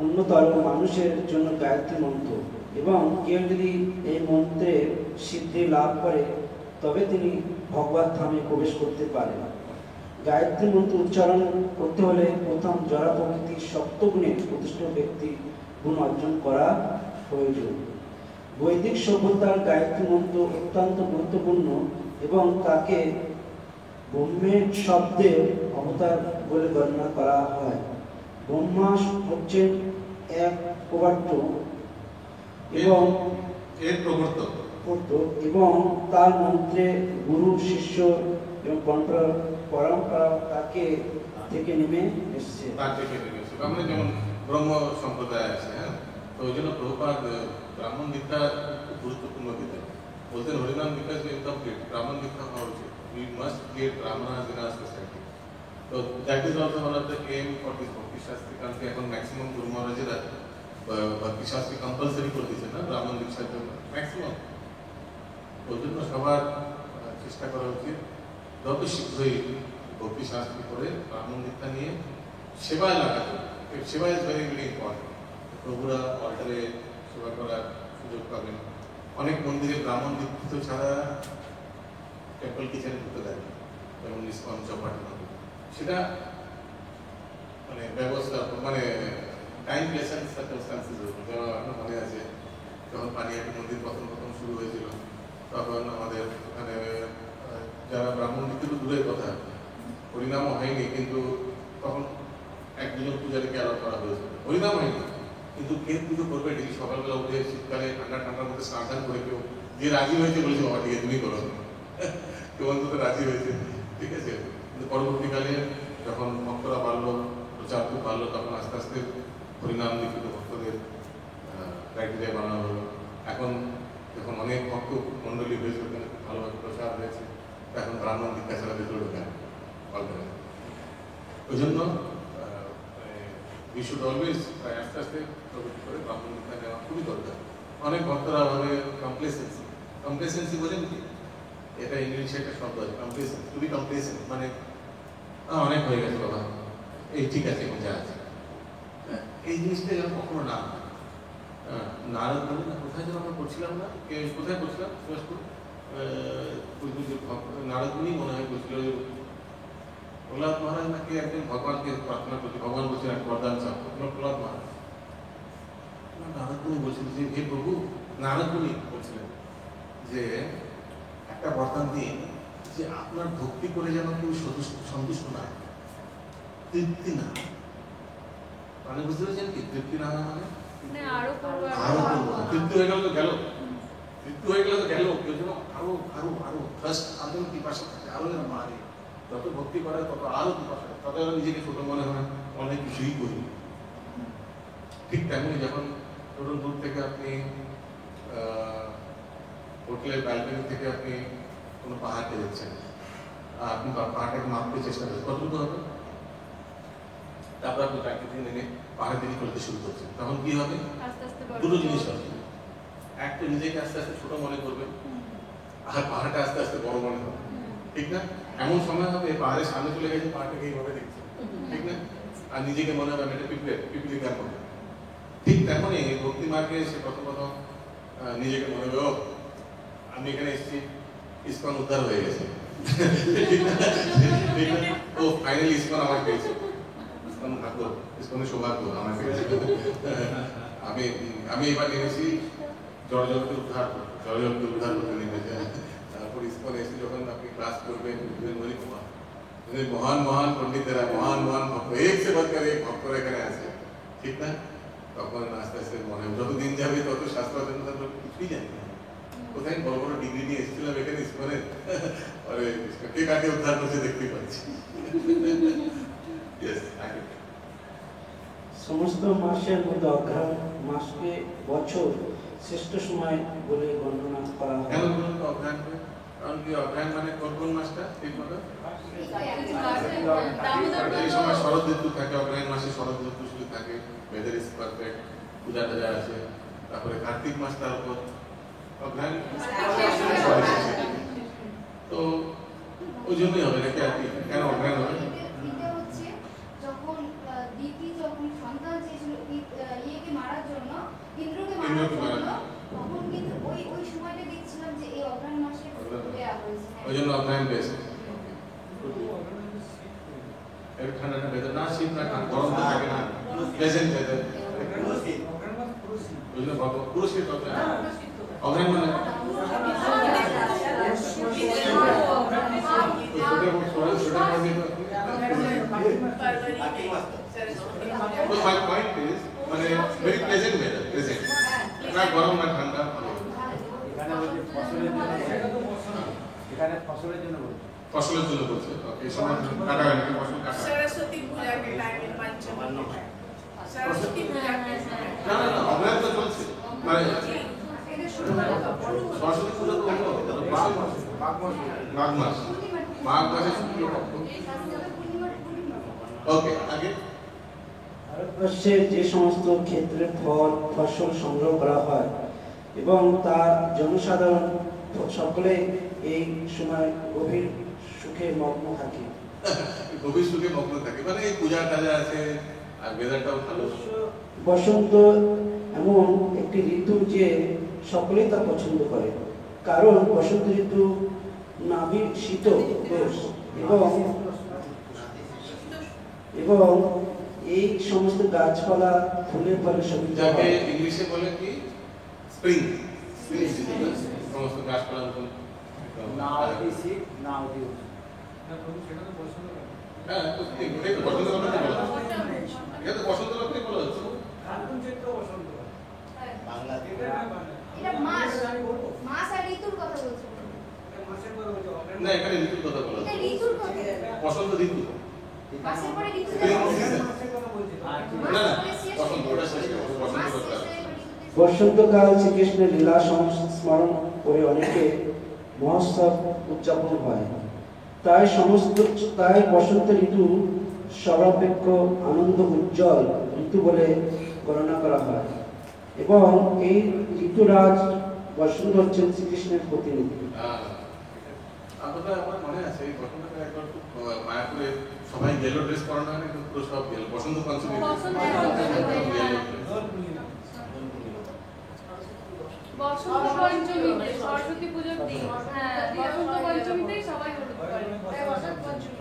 উন্নতর মানুষের জন্য গায়ত্রী মন্ত্র, এবং কেউ যদি এই মন্ত্রে সিদ্ধি লাভ করে তবে তিনি ভগবত ধামে প্রবেশ করতে পারেন। গায়ত্রী মন্ত্র উচ্চারণ করতে হলে প্রথম জড়া প্রকৃতির সপ্তগুণে প্রতিষ্ঠিত ব্যক্তি গুণ অর্জন করা প্রয়োজন। বৈদিক সভ্যতার গায়ত্রী মন্ত্র অত্যন্ত গুরুত্বপূর্ণ, এবং তাকে ব্রহ্মের শব্দের অবতার বলে বর্ণনা করা হয়। ব্রহ্মা হচ্ছেন এক প্রবর্ত এবং এবং তার মন্ত্রে গুরু শিষ্য এবং পরম্পরা তাকে থেকে নেমে এসছে।
আমরা যেমন ব্রহ্ম সম্প্রদায় আছে, হ্যাঁ, তো ওই জন্য প্রভুপাদ ব্রাহ্মণ দীক্ষা খুব গুরুত্বপূর্ণ দিতেন। বলতেন হরিনাম বিকাশ ব্রাহ্মণ দীক্ষা হওয়া উচিত। We must create Brahmanas in our society. তো that is also one of the aim for this Bhakti Shastri, কারণ কি এখন ম্যাক্সিমাম গুরু মহারাজেরা ভক্তি শাস্ত্রী কম্পালসারি করে দিয়েছে না ব্রাহ্মণ দীক্ষার জন্য ম্যাক্সিমাম। ওই জন্য সবার চেষ্টা করা উচিত যত শীঘ্রই ভক্তি শাস্ত্রী করে ব্রাহ্মণ দীক্ষা নিয়ে সেবায় লাগাতে। সেবা ইজ ভেরি ভেরি ইম্পর্টেন্ট। প্রভুরা অল্টারে সেবা করার সুযোগ পাবেন। অনেক মন্দিরে ব্রাহ্মণ দীক্ষিত ছাড়া টেম্পল কিচেনে ঢুকতে দেয়, যেমন ইসকন চৌপাটি মন্দির। সেটা মানে ব্যবস্থা মানে টাইম প্লেস এন্ড সার্কামস্টান্সেস, যেমন আপনার মনে আছে যখন পানিহাটি মন্দির প্রথম প্রথম শুরু হয়েছিল তখন আমাদের ওখানে যারা ব্রাহ্মণ দীক্ষিত দূরের কথা হরিনামও হয়নি, কিন্তু তখন এক দুজন পূজারীকে অ্যালাউ করা হয়েছিল। হরিনাম হয়নি কিন্তু কে পুজো করবে ডেলি সকালবেলা উঠে শীতকালে ঠান্ডার মধ্যে স্নান করে কেউ যে রাজি হয়েছে বলেছে বাবা ঠিক আছে তুমি করো, কেউ অন্তত রাজি হয়েছে, ঠিক আছে। কিন্তু পরবর্তীকালে যখন ভক্তরা বাড়লো, প্রচার খুব বাড়লো, তখন আস্তে আস্তে হরিনাম দীক্ষিত ভক্তদের ক্রাইটেরিয়া বানানো হলো। এখন যখন অনেক ভক্ত মণ্ডলী হয়েছে, ওখানে খুব ভালোভাবে প্রচার হয়েছে, এখন ব্রাহ্মণ দীক্ষা ছাড়া ভেতরে ঢোকেন অল্টারে। ওই জন্য we should always আস্তে আস্তে প্রগতি করে ব্রাহ্মণ দীক্ষা নেওয়া খুবই দরকার। অনেক ভক্তরা ভাবে কমপ্লেসেন্সি বোঝেন কি? এটা ইংলিশে একটা শব্দ আছে কমপ্লেসেন্সি, টু বি কমপ্লেসেন্ট মানে অনেক হয়ে গেছে বাবা, এই ঠিক আছে মজা আছে। এই জিনিসটা যেন কখনো না নারদ বলে না, কোথায় যেন আমরা করছিলাম না, কোথায় করছিলাম নারদমুনি মনে হয় বলছিল প্রহ্লাদ মহারাজ নাকি একদিন ভগবানকে প্রার্থনা করছে, ভগবান বলছেন এক বরদান চাও, প্রহ্লাদ মহারাজ নারদমুনি বলছিলেন যে হে প্রভু, নারদমুনি বলছিলেন যে একটা বরদান দিন যে আপনার ভক্তি করে যেন কেউ সন্তুষ্ট না, তৃপ্তি না, মানে বুঝতে পেরেছেন কি তৃপ্তি না মানে আরো তৃপ্তি হয়ে গেল তো গেল, তৃপ্তি হয়ে গেলে তো গেল, কেউ যেন আরো আরো আরো ফার্স্ট আরো পিপাসা থাকে, আরো যেন মারে, যত ভক্তি করে তত আরো পিপাসা, তত নিজেকে ছোট মনে হয়, অনেক কিছুই করি। ঠিক তেমনি যখন ধরুন দূর থেকে আপনি হোটেলের ব্যালকনি থেকে আপনি কোনো পাহাড়কে দেখছেন, আপনি পাহাড়টাকে মাপতে চেষ্টা করছেন কতটুকু হবে, তারপর আপনি তাকে দিয়ে নেমে পাহাড়ের দিকে চলতে শুরু করছেন, তখন কি হবে? দুটো জিনিস হবে, একটা নিজেকে আস্তে আস্তে ছোট মনে করবেন, আর পাহাড়টা আস্তে আস্তে বড় মনে হবে, ঠিক না? এমন সময় হবে পাহাড়ের সামনে চলে গেছে, পাহাড়টাকে এইভাবে দেখছে, ঠিক না? আর নিজেকে মনে হবে এটা পিপিলিকার মনে। ঠিক তেমনই ভক্তি মার্গে এসে প্রথম নিজেকে মনে হবে ও আমি এখানে এসেছি, ইসকন উদ্ধার হয়ে গেছে, ও ফাইনালি ইসকন আমার পেয়েছে, ইসকন ভাগ্য, ইসকনের সৌভাগ্য আমার পেয়েছে, আমি এবার নেমেছি জলজগতে উদ্ধার করতে নেমেছে। তারপর ইসকন এসে যখন আপনি ক্লাস করবেন মহান মহান পণ্ডিতেরা, মহান মহান ভক্ত, এক সে বাদ করে এক ভক্তরা এখানে আছে, ঠিক না? তখন আস্তে আস্তে মনে হয় যত দিন যাবে তত শাস্ত্র অধ্যয়ন কিছুই জানি না, কোথায় বড় বড় ডিগ্রি নিয়ে এসেছিলাম এখানে ইসকনের, আরে কে কাকে উদ্ধার করছে দেখতে পাচ্ছি।
সমস্ত মাসের মধ্যে অঘ্রাণ মাসকে বছর শ্রেষ্ঠ সময় বলে গণনা করা হয়।
কেন বলুন তো অঘ্রাণ? কারণ কি অঘ্রাণ মানে কোন মাসটা ঠিক মতো? এই সময় শরৎ ঋতু থাকে, অঘ্রাণ মাসে শরৎ ঋতু শুরু থাকে, ওয়েদার ইজ পারফেক্ট, পূজা টুজা আছে, তারপরে কার্তিক মাস তার উপর অঘ্রাণ, তো ওই জন্যই হবে নাকি আর কি? কেন অঘ্রাণ হবে? ওই জন্য অঘ্রাণ বেস্ট। ঠান্ডা ওয়েদার না, শীত না, গরম তো থাকে না, প্লেজেন্ট ওয়েদার, ওই জন্য পুরো শীত অঘ্রাণ মানে my point is মানে very pleasant weather, pleasant, না গরম না ঠান্ডা।
এখানে ফসলের জন্য বলছে,
এই সময় কাটা হয় নাকি ফসল কাটা?
सरस्वती पूजा के टाइम में पंचमी, सरस्वती पूजा के समय
না না অঘ্রাণ তো চলছে, মানে সরস্বতী পূজা তো মাঘ মাস, মাঘ মাসে শুক্লপক্ষ, ওকে, আগে
ভারতবর্ষের যে সমস্ত ক্ষেত্রে ফসল সংগ্রহ করা হয় এবং তার জনসাধারণ সকলে এই সময় গভীর সুখে মগ্ন থাকে।
গভীর সুখে মগ্ন থাকে, মানে এই পূজা টাজা আছে আর ওয়েদারটাও ভালো।
বসন্ত এমন একটি ঋতু যে সকলেই তা পছন্দ করে, কারণ বসন্ত ঋতু নাভির শীত দোষ এবং এই সমস্ত গাছপালা ফুলের ফলে সবুজ
যাকে ইংলিশে বলে কি স্প্রিং, সমস্ত গাছপালা হ্যাঁ, বসন্ত লগ্নে বলা হচ্ছে। না, এখানে ঋতুর কথা বলা হচ্ছে, বসন্ত ঋতু।
বসন্তকাল শ্রীকৃষ্ণের লীলা সংস্মরণ করে অনেকে মহোৎসব উদযাপন হয়। তাই বসন্ত ঋতু সর্বাপেক্ষ আনন্দ উজ্জ্বল ঋতু বলে গণনা করা হয় এবং এই ঋতুরাজ বসন্ত হচ্ছেন শ্রীকৃষ্ণের প্রতিনিধি।
আমার মনে আছে এই বসন্তকালে একবার খুব মায়াপুরে সবাই ইয়েলো ড্রেস পরানো হয় না, কিন্তু পুরো সব ইয়েলো, বসন্ত পঞ্চমী
সরস্বতী পুজোর দিন, হ্যাঁ, বসন্ত পঞ্চমীতেই সবাই হলুদ করে, তাই বসন্ত পঞ্চমী।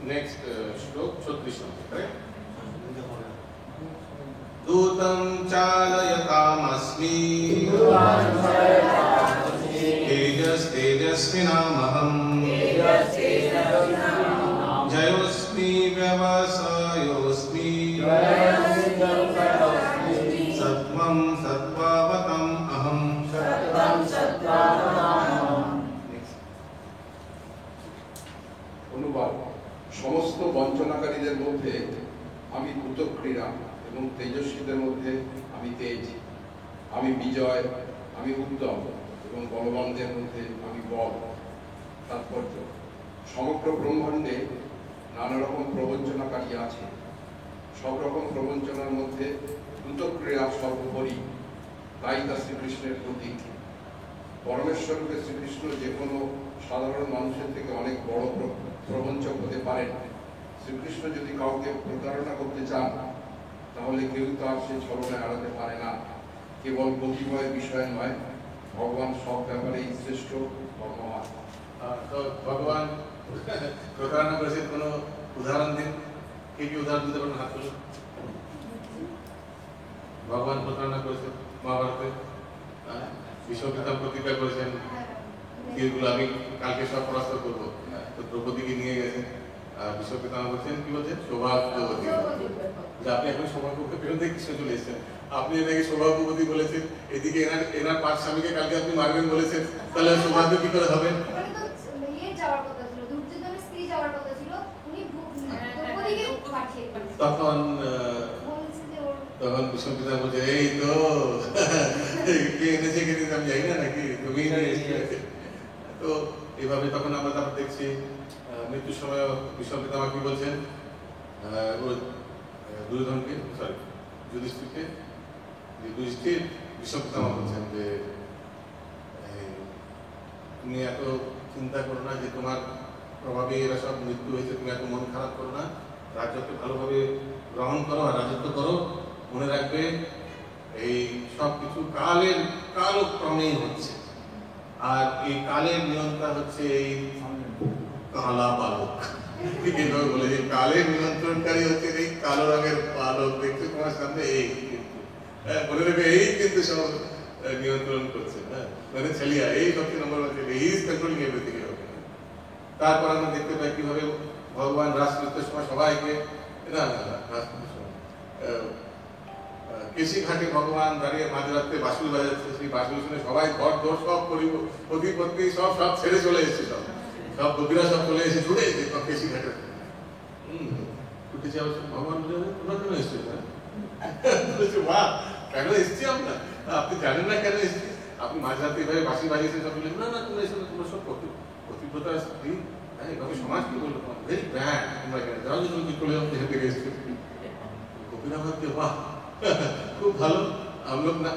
নেক্সট শ্লোক 36 নম্বর। दूतं चालयतामस्मि तेजस्तेजस्विनामहम् जयोऽस्मि व्यवसायोऽस्मि सत्त्वं सत्त्वावतम् अहम्।
অনুবাদ। সমস্ত বঞ্চনাকারীদের মধ্যে আমি দ্রুতক্রীড়া এবং তেজস্বীদের মধ্যে আমি তেজ, আমি বিজয়, আমি উদ্যম এবং বলবানদের মধ্যে আমি বল। তাৎপর্য: সমগ্র ব্রহ্মাণ্ডে নানা রকম প্রবঞ্চনাকারী আছে। সব রকম প্রবঞ্চনার মধ্যে দ্রুতক্রীড়া সর্বোপরি, তাই তা শ্রীকৃষ্ণের প্রতীক। পরমেশ্বরকে শ্রীকৃষ্ণ যে কোনো সাধারণ মানুষের থেকে অনেক বড় প্রবঞ্চক হতে পারেন। শ্রীকৃষ্ণ যদি কাউকে প্রতারণা করতে চান তাহলে কেউ তার সে ছলনায় হারাতে পারে না। কেবল গতিময় বিষয় নয়, ভগবান সব ব্যাপারেই শ্রেষ্ঠ ধর্মবান।
তো ভগবান প্রতারণা করেছে, কোনো উদাহরণ দিন। কে কি উদাহরণ দিতে পারেন? হাত তুলুন। ভগবান প্রতারণা করেছে মহাভারতে, বিশ্বপিতা প্রতিজ্ঞা করেছেন তীরগুলো আমি কালকে সব পরাস্ত করবো, তো দ্রৌপদীকে নিয়ে গেছেন। বিশ্বপিতা বলছেন, কি বলছেন? সৌভাগ্যবতী। আপনি এখন সৌভাগ্যবতী ফেরত কৃষ্ণ চলে এসেছেন। আপনি এনাকে সৌভাগ্যবতী বলেছেন, এদিকে এনার 5 স্বামীকে কালকে আপনি মারবেন বলেছেন, তাহলে সৌভাগ্য কি করে হবে? তখন বিশ্বপিতা বলছে, এই তো কে এনেছে কে আমি জানি না, নাকি তুমি তো এইভাবে। তখন আমরা তারপর দেখছি মৃত্যুর সময় বিশ্বপিতা আমার কি বলছেন, দুর্যোধনকে, সরি যুধিষ্ঠিরকে, যুধিষ্ঠির বিশ্বপিতামহ বলছেন যে তুমি এত চিন্তা করো না, যে তোমার প্রভাবে এরা সব মৃত্যু হয়েছে, তুমি এত মন খারাপ করো না, রাজ্যকে ভালোভাবে গ্রহণ করো আর রাজত্ব করো। মনে রাখবে এই সব কিছু কালক্রমেই হচ্ছে, আর এই কালের নিয়ন্ত্রণ হচ্ছে এই কালা বালক। ঠিক এইভাবে বলে যে কালের নিয়ন্ত্রণকারী হচ্ছে এই কালো রঙের বালক, দেখছো তোমার সামনে, এই মনে রাখবে এই কিন্তু সব নিয়ন্ত্রণ করছে। হ্যাঁ, মানে ছেলিয়া এই সবচেয়ে নম্বর হচ্ছে, হি ইজ কন্ট্রোলিং এভরিথিং। তারপর আমরা দেখতে পাই কিভাবে ভগবান রাসকৃষ্ণের সময় সবাইকে কেশি ঘাটে ভগবান দাঁড়িয়ে মাঝরাত্রে বাঁশুরি বাজাচ্ছে। সেই বাঁশুরি শুনে সবাই ঘর দর সব পতি পত্নী সব ছেড়ে চলে এসেছে, সব গোপীরা সব চলে এসে ছুটে এসে কেশি ঘাটে উঠেছে। ভগবান বলে, তোমরা কেন এসছো? বাহ, কেন এসছি আমরা? আপনি জানেন না কেন এসছি? আপনি মাঝরাত্রে এভাবে বাঁশি বাজিয়েছেন, সব বললেন না না তোমরা এসে, তোমরা সব পতিব্রতা স্ত্রী, এভাবে সমাজ কি বললো, ভেরি ব্যাড, তোমরা এখানে যাও, যদি তুমি চলে যাও এখান থেকে এসছে। কবিরা ভাবতে বাহ খুব ভালো, আমলোক না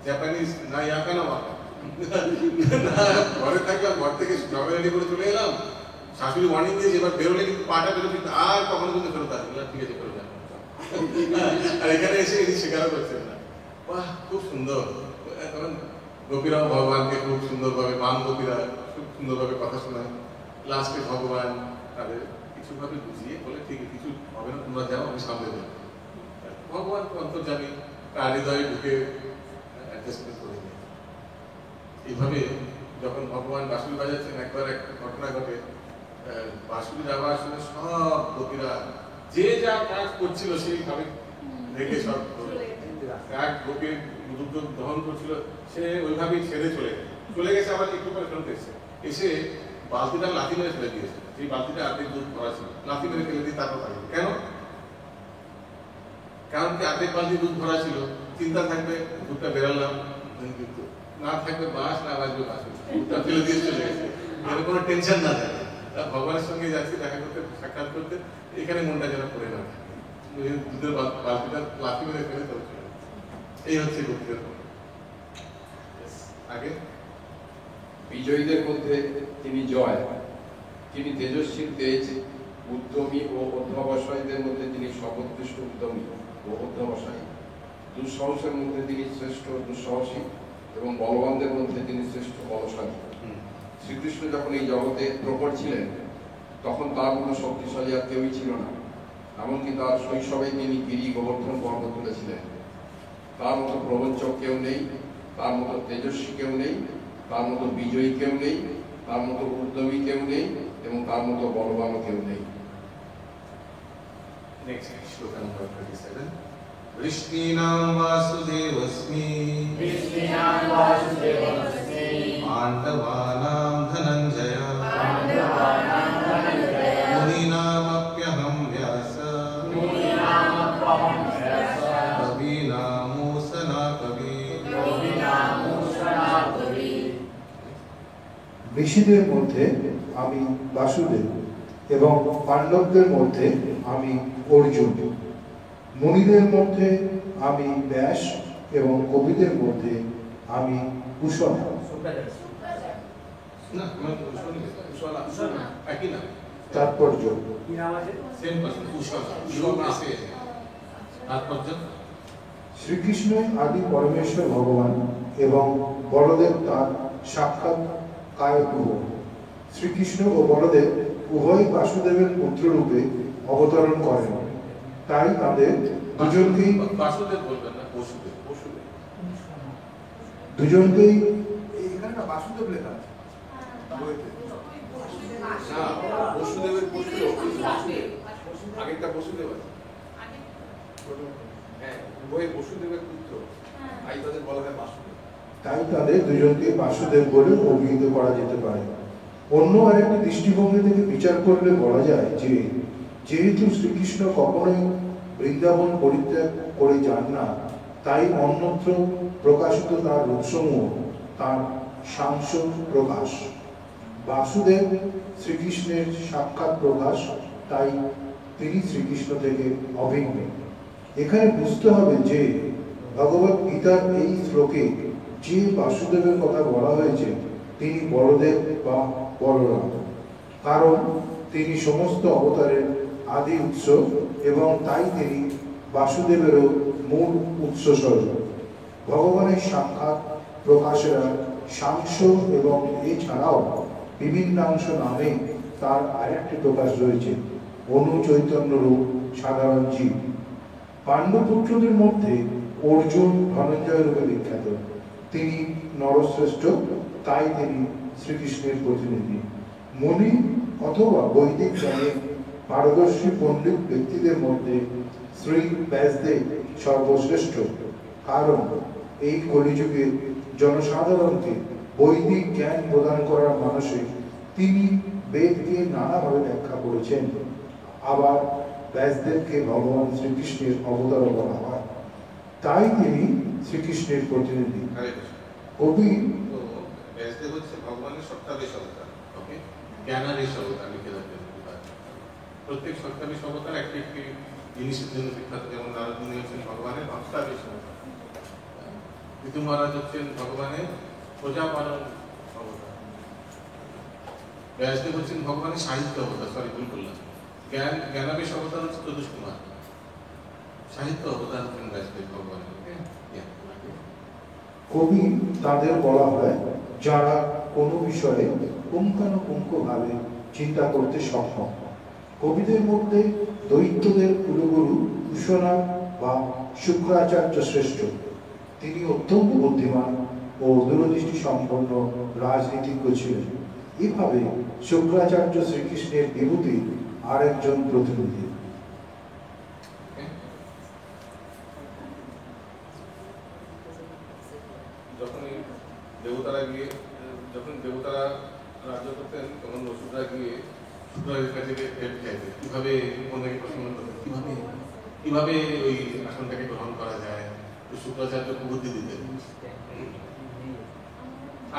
জাপানিজ না ইয়াকা না ওয়াকা, না ঘরে থাকলাম, ঘর থেকে জবে রেডি করে চলে এলাম, শাশুড়ি ওয়ার্নিং দিয়েছে, এবার বেরোলে কিন্তু পাটা বেরোচ্ছে, আর কখনো কিন্তু ফেরত আসবে না, ঠিক আছে ফেরত যাবো। আর এখানে এসে এটি স্বীকারও করছেন না। বাহ খুব সুন্দর, কারণ গোপীরাও ভগবানকে খুব সুন্দরভাবে, বাম গোপীরা খুব সুন্দরভাবে কথা শোনায়। লাস্টে ভগবান তাদের কিছুভাবে বুঝিয়ে বলে ঠিক আছে কিছু হবে না, তোমরা যাও, আমি সামনে যাবো। ভগবান অন্তর্যামী, তার হৃদয়ে ঢুকে অ্যাডজাস্টমেন্ট করে দেয়। এইভাবে যখন ভগবান বাঁশুরি বাজাচ্ছেন, একবার একটা ঘটনা ঘটে, বাঁশুরি যাওয়ার সময় সব গোপীরা যে যা কাজ করছিল সেইভাবে রেখে সব এক গোপীর দুগ্ধ দহন করছিল, সে ওইভাবেই ছেড়ে চলে গেছে, আবার একটু পরে ফেরত এসেছে, এসে বালতিটা লাথি মেরে ফেলে দিয়েছে, সেই বালতিটা অর্ধেক দুধ ভরা ছিল, লাথি মেরে ফেলে দিয়ে তারপর পাইল। কেন? কারণ কি অর্ধেক বালতি দুধ ভরা ছিল, চিন্তা থাকবে দুধটা বেরালাম, কিন্তু না থাকবে বাস, না বাজবে বাস, দুধটা ফেলে দিয়ে চলে গেছে, এর কোনো টেনশন না থাকে। ভগবানের সঙ্গে যাচ্ছি দেখা করতে, সাক্ষাৎ করতে, এখানে মনটা যেন পড়ে না থাকে, দুধের বালতিটা লাথি মেরে ফেলে তবে চলে। এই হচ্ছে ভক্তির আগে।
বিজয়ীদের মধ্যে তিনি জয়, তিনি তেজস্বী তেজ, উদ্যমী ও অধ্যবসায়ীদের মধ্যে তিনি সর্বোৎকৃষ্ট উদ্যমী ও অধ্যবসায়ী, দুঃসাহসের মধ্যে তিনি শ্রেষ্ঠ দুঃসাহসী এবং বলবানদের মধ্যে তিনি শ্রেষ্ঠ বলশালী। শ্রীকৃষ্ণ যখন এই জগতে প্রকট ছিলেন তখন তার মতো শক্তিশালী আর কেউই ছিল না, এমনকি তার শৈশবে তিনি গিরি গোবর্ধন পর্বত তুলেছিলেন। তার মতো প্রবঞ্চক কেউ নেই, তার মতো তেজস্বী কেউ নেই, তার মতো বিজয়ী কেউ নেই, তার মতো উদ্যমী কেউ নেই এবং তার মতো বলবানও কেউ নেই।
Next shloka number 37. Vrishtinam vasudevasmi Pandavanam dhananjaya Muninamapyaham vyasa Kavinamosana kavi।
ঋষিদের মধ্যে আমি বাসুদেব এবং পাণ্ডবদের মধ্যে আমি অর্জুন, মুনিদের মধ্যে আমি ব্যাস এবং কবিদের মধ্যে আমি কুশল।
না, কুশলা একই না,
তাৎপর্য
সেম পার্সন, কুশলা আছে তাৎপর্য।
শ্রীকৃষ্ণই আদি পরমেশ্বর ভগবান এবং বলদেব তার সাক্ষাৎ কায়প্রভ। শ্রীকৃষ্ণ ও বলদেব উভয় বাসুদেবের পুত্ররূপে অবতরণ করেন, তাই তাদের দুজনকেই
বাসুদেব বলবেন না, বসুদেব।
দুজনকেই
এখানে না বাসুদেব লেখা আছে বইতে।
না, বসুদেবের পুত্র আগেরটা বসুদেব আছে, হ্যাঁ বই বসুদেবের পুত্র, তাই তাদের বলা হয় বাসুদেব।
তাই তাদের দুজনকে বাসুদেব বলে অভিহিত করা যেতে পারে। অন্য আরেকটি দৃষ্টিভঙ্গি থেকে বিচার করলে বলা যায় যে যেহেতু শ্রীকৃষ্ণ কখনোই বৃন্দাবন পরিত্যাগ করে যান না, তাই অন্যত্র প্রকাশিত তার রূপসমূহ তার সাংস প্রকাশ। বাসুদেব শ্রীকৃষ্ণের সাক্ষাৎ প্রকাশ, তাই তিনি শ্রীকৃষ্ণ থেকে অভিন্ন। এখানে বুঝতে হবে যে ভগবত গীতার এই শ্লোকে যে বাসুদেবের কথা বলা হয়েছে তিনি বলদেব বা বলরাম, কারণ তিনি সমস্ত অবতারের আদি উৎস এবং তাই তিনি বাসুদেবেরও মূল উৎসস্বরূপ। ভগবানের সাক্ষাৎ প্রকাশেরা সাংস এবং এছাড়াও বিভিন্নাংশ নামে তার আরেকটি প্রকাশ রয়েছে, অনু চৈতন্য রূপ সাধারণ জীব। পাণ্ডবপুত্রদের মধ্যে অর্জুন ধনঞ্জয় রূপে বিখ্যাত, তিনি নরশ্রেষ্ঠ, তাই তিনি শ্রীকৃষ্ণের প্রতিনিধি। মুনি অথবা বৈদিক জ্ঞানে পারদর্শী পণ্ডিত ব্যক্তিদের মধ্যে শ্রী ব্যাসদেব সর্বশ্রেষ্ঠ, কারণ এই কলিযুগে জনসাধারণকে বৈদিক জ্ঞান প্রদান করার মানসে তিনি বেদকে নানাভাবে ব্যাখ্যা করেছেন। আবার ব্যাসদেবকে ভগবান শ্রীকৃষ্ণের অবতার বলা হয়, তাই তিনি শ্রীকৃষ্ণের প্রতিনিধি। কবি
ব্যাসদেব হচ্ছে ভগবানের সপ্তাবেশ অবতার, ওকে, জ্ঞানাবেশ অবতার লিখে রাখবেন। প্রত্যেক সত্যাবেশ অবতার একটি একটি জিনিসের জন্য বিখ্যাত, যেমন নারদ মুনি হচ্ছেন ভগবানের ভক্তাবেশ অবতার, পৃথু মহারাজ হচ্ছেন ভগবানের প্রজাপালন অবতার, ব্যাসদেব হচ্ছেন ভগবানের সাহিত্য অবতার, সরি ভুল করলাম, জ্ঞানাবেশ অবতার হচ্ছে প্রদোষ কুমার, সাহিত্য অবতার হচ্ছেন ব্যাসদেব ভগবানের।
কবি তাদের বলা হয় যারা কোনো বিষয়ে পুঙ্খানুপুঙ্খভাবে চিন্তা করতে সক্ষম। কবিদের মধ্যে দৈত্যদের কুলগুরু কুশনাথ বা শুক্রাচার্য শ্রেষ্ঠ। তিনি অত্যন্ত বুদ্ধিমান ও দূরদৃষ্টি সম্পন্ন রাজনীতিজ্ঞ ছিলেন। এভাবে শুক্রাচার্য শ্রীকৃষ্ণের বিভূতি আরেকজন প্রতিনিধি।
যখন দেবতারা রাজ্য করতেন তখন অসুররা গিয়ে শুক্রাচার্যের কাছে হেল্প চাইতেন, কিভাবে ওনাকে প্রশ্ন করতেন, কিভাবে ওই আসনটাকে গ্রহণ করা যায়, তো শুক্রাচার্য বুদ্ধি দিতেন।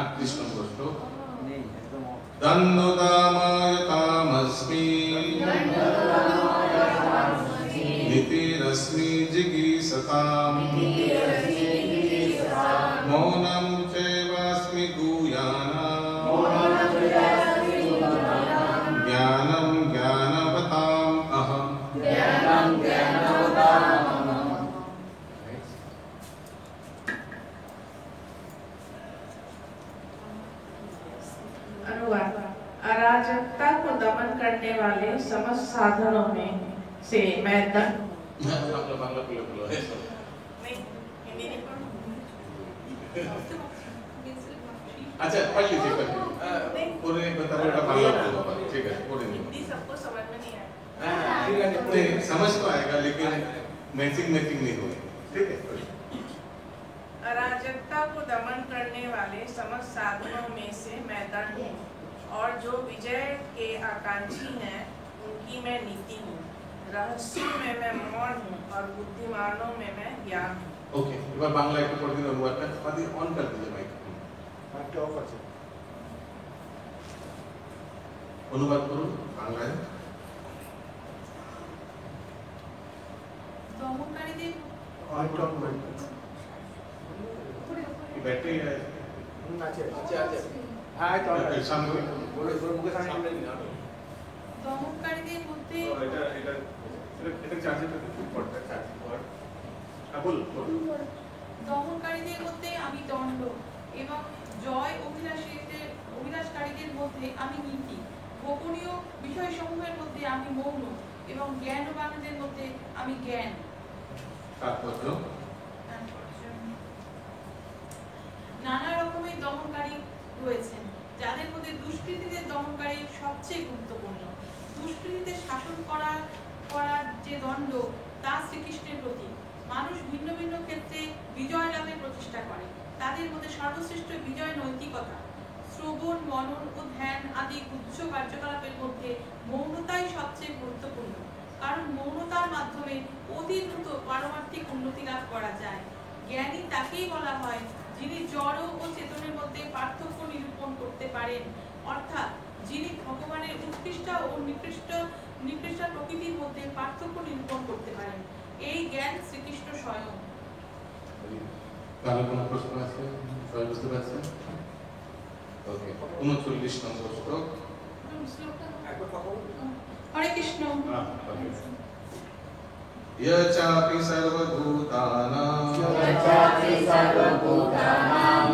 38 নম্বর শ্লোক, দণ্ডদামায় তামস্মি নীতিরস্মি জিগীষতাম মৌনম চৈবাস্মি গুয়ানাম জ্ঞানম জ্ঞানবতাম অহম।
अनुवाद। अराजकता को दमन करने वाले समस्त साधनों में से मैं
अच्छा पढ़ लीजिए, पूरे बताओ बांग्ला बोलो, ठीक है पूरे
हिंदी सबको समझ में नहीं आया।
नहीं समझ तो आएगा लेकिन मैचिंग नहीं होगी, ठीक है।
अराजकता को दमन करने वाले समस्त साधनों में से मैं दंड हूँ, और जो विजय के आकांक्षी हैं उनकी मैं नीति हूँ। रहस्यों में मैं मौन हूँ और बुद्धिमानों में मैं ज्ञान हूँ।
ओके, एक बार बांग्ला एक पढ़ दीजिए, अनुवाद कर दीजिए, ऑन कर दीजिए माइक ऑफ আছে। অনুবাদ করুন বাংলায়।
দমনকারীদের
बैटरी है
হ্যাঁ
সামনে
দমনকারীদের মধ্যে
এটা চার্জে তো পড়তে চার্জ পড় বল
দমনকারীদের মধ্যে আমি দণ্ড এবং জয় অভিলাষকারীদের মধ্যে আমি নীতি, গোপনীয় বিষয়সমূহের মধ্যে আমি মৌন এবং জ্ঞানবানদের মধ্যে আমি জ্ঞান।
তাৎপর্য
নানা রকমের দমনকারী রয়েছেন, যাদের মধ্যে দুষ্কৃতীদের দমনকারী সবচেয়ে গুরুত্বপূর্ণ। দুষ্কৃতীতে শাসন করার যে দণ্ড তা শ্রীকৃষ্ণের প্রতীক। মানুষ ভিন্ন ভিন্ন ক্ষেত্রে বিজয় লাভের প্রচেষ্টা করে। তাদের মধ্যে সর্বশ্রেষ্ঠ বিজয় নৈতিকতা। শ্রবণ, মনন ও ধ্যান আদি উচ্চ কার্যকলাপের মধ্যে মৌনতাই সবচেয়ে গুরুত্বপূর্ণ, কারণ মৌনতার মাধ্যমে অতি দ্রুত পারমার্থিক উন্নতি লাভ করা যায়। জ্ঞানী তাকেই বলা হয় যিনি জড় ও চেতনের মধ্যে পার্থক্য নিরূপণ করতে পারেন, অর্থাৎ যিনি ভগবানের উৎকৃষ্ট ও নিকৃষ্ট প্রকৃতির মধ্যে পার্থক্য নিরূপণ করতে পারেন। এই জ্ঞান শ্রীকৃষ্ণ স্বয়ং।
কারো কোনো প্রশ্ন আছে? সবাই বুঝতে পারছেন? ওকে, 39 নম্বর শ্লোক।
হরে কৃষ্ণ।
यचापि सर्वभूतानां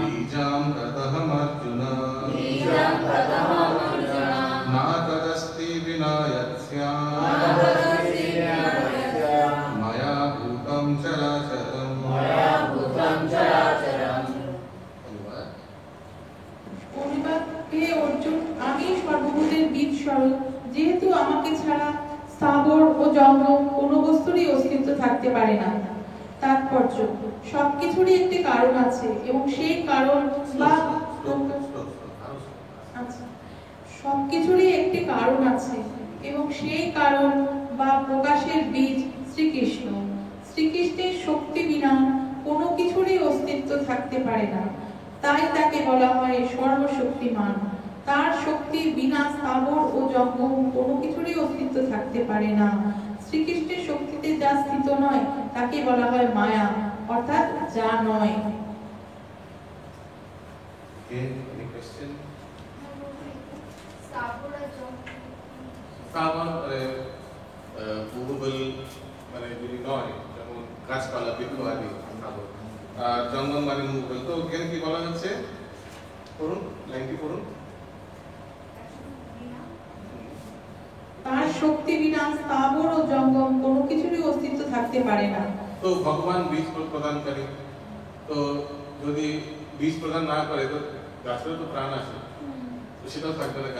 बीजं तदहमर्जुन नातदस्ति विना यत्स्या मया भूतं चराचरम्।
হে অর্জুন, আমি সর্বভূতের বীজ স্বরূপ, যেহেতু আমাকে ছাড়া স্থাবর ও জঙ্গম কোনো বস্তুরই অস্তিত্ব থাকতে পারে না। তাৎপর্য, সবকিছুরই একটি কারণ আছে এবং সেই কারণ বা সবকিছুরই একটি কারণ আছে এবং সেই কারণ বা প্রকাশের বীজ শ্রীকৃষ্ণ। শ্রীকৃষ্ণের শক্তি বিনা কোনো কিছুরই অস্তিত্ব থাকতে পারে না, তাই তাকে বলা হয় সর্বশক্তিমান। তার শক্তি বিনা স্থাবর জঙ্গম কোনো কিছুরই অস্তিত্ব থাকতে পারে না। শ্রীকৃষ্ণের শক্তিতে যা স্থিত নয় তাকে বলা হয় মায়া, অর্থাৎ যা নয়।
Any question? মুভেবল মানে যদি নয়, যেমন গাছপালা বৃক্ষ আদি আর জঙ্গম মানে মুভেবল, তো এখানে কি বলা হচ্ছে পড়ুন, লাইনটি পড়ুন।
তার শক্তি বিনা স্থাবর ও জঙ্গম কোনো কিছুরই অস্তিত্ব থাকতে পারে না।
তো ভগবান বীজ প্রদানকারী, তো যদি বীজ প্রদান না করে তো গাছেরও তো প্রাণ আছে, তো সেটাও থাকবে না,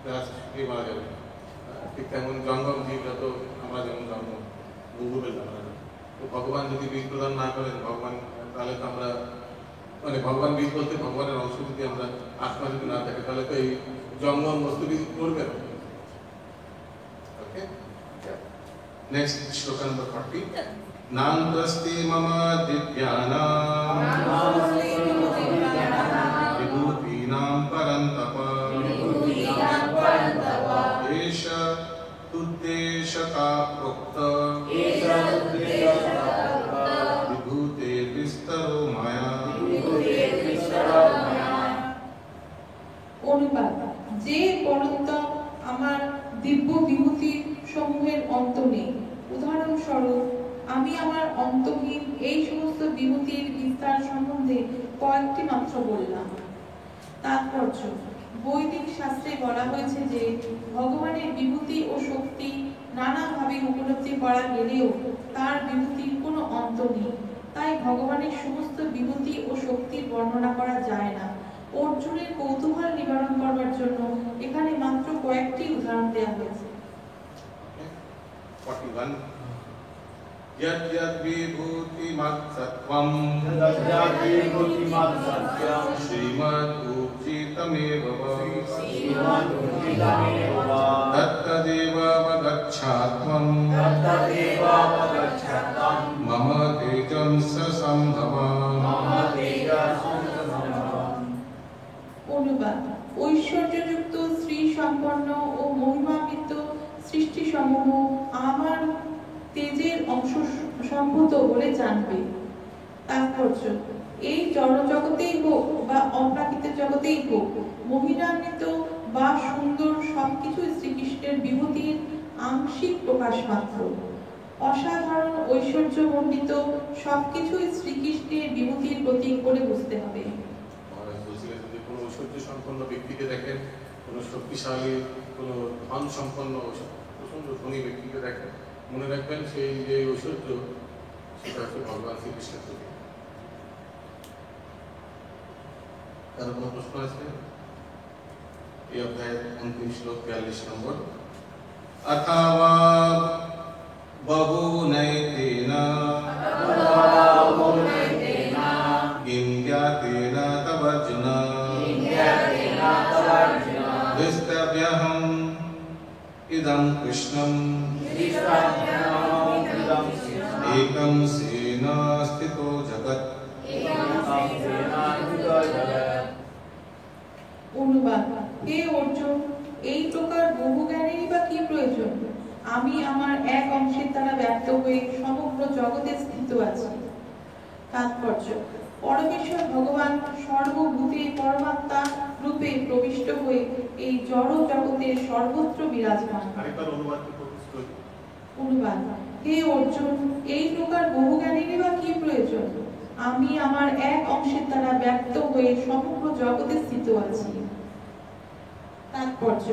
গাছ মারা যাবে। ঠিক তেমন জঙ্গম জীব যত আমরা যেমন জঙ্গম মুভেবল, তো ভগবান যদি বীজ প্রদান না করেন ভগবান, তাহলে তো আমরা মানে ভগবান বীজ বলতে ভগবানের অংশ যদি আমরা আত্মা যদি না থাকে তাহলে তো এই জঙ্গম বস্তু বীজ করবে না। Next, shloka number 40. Nandraste mama divyānām vibhūtīnām parantapa esha tuddeshaka prokta vibhūte vistaro maya.
অনুবাদ: যে পরন্তপ আমার দিব্য বিভূতি সমূহের অন্ত নেই। উদাহরণস্বরূপ, আমি আমার অন্তহীন এই সমস্ত বিভূতির বিস্তার সম্বন্ধে কয়েকটি মাত্র বললাম। তাৎপর্য: বৈদিক শাস্ত্রে বলা হয়েছে যে ভগবানের বিভূতি ও শক্তি নানাভাবে উপলব্ধি করা গেলেও তার বিভূতির কোনো অন্ত নেই। তাই ভগবানের সমস্ত বিভূতি ও শক্তির বর্ণনা করা যায় না। অর্জুনের কৌতূহল নিবারণ করবার জন্য এখানে মাত্র কয়েকটি উদাহরণ দেওয়া হয়েছে।
41. Yad yad vibhutimat sattvam Srimad Ujjitameva Tattadeva vagacchhatvam Mama tejam sasambhavam.
অনুবাদ: ঐশ্বর্যযুক্ত শ্রী সম্পন্ন ও মহিমান্বিত সৃষ্টি সমূহ আমার তেজের অংশ সম্ভূত বলে জানবে। তাৎপর্য: এই জড় জগতেই হোক বা অপ্রাকৃত জগতেই হোক, মহিমান্বিত বা সুন্দর সবকিছু শ্রীকৃষ্ণের বিভূতির আংশিক প্রকাশ মাত্র। অসাধারণ ঐশ্বর্য মণ্ডিত সবকিছুই শ্রীকৃষ্ণের বিভূতির প্রতীক বলে বুঝতে হবে।
কোনো ঐশ্বর্য সম্পন্ন ব্যক্তিকে দেখেন, কোনো শক্তিশালী, কোনো ধন সম্পন্ন প্রচন্ড ধনী ব্যক্তিকে দেখেন, মনে রাখবেন সেই যে ঐশ্বর্য সেটা হচ্ছে ভগবান শ্রীকৃষ্ণের প্রতি। কারো কোনো প্রশ্ন আছে? এই অধ্যায়ের অন্তিম শ্লোক 42 নম্বর। অথবা বহুনৈতেনা কিং জ্ঞাতেনা তবর্জুন বিস্তব্যহম ইদং কৃষ্ণম একম সেনা স্থিতো জগৎ।
অনুবাদ: হে অর্জুন, এই প্রকার বহু জ্ঞানেরই বা কি প্রয়োজন? আমি আমার এক অংশের দ্বারা ব্যক্ত হয়ে সমগ্র জগতে স্থিত আছি। তাৎপর্য: পরমেশ্বর ভগবান সর্বভূতে পরমাত্মা রূপে প্রবিষ্ট হয়ে এই জড় জগতের সর্বত্র বিরাজমান। অনুবাদ: হে অর্জুন, এই প্রকার বহু জ্ঞানেরই বা কি প্রয়োজন? আমি আমার এক অংশের দ্বারা ব্যক্ত হয়ে সমগ্র জগতে স্থিত আছি। তাৎপর্য: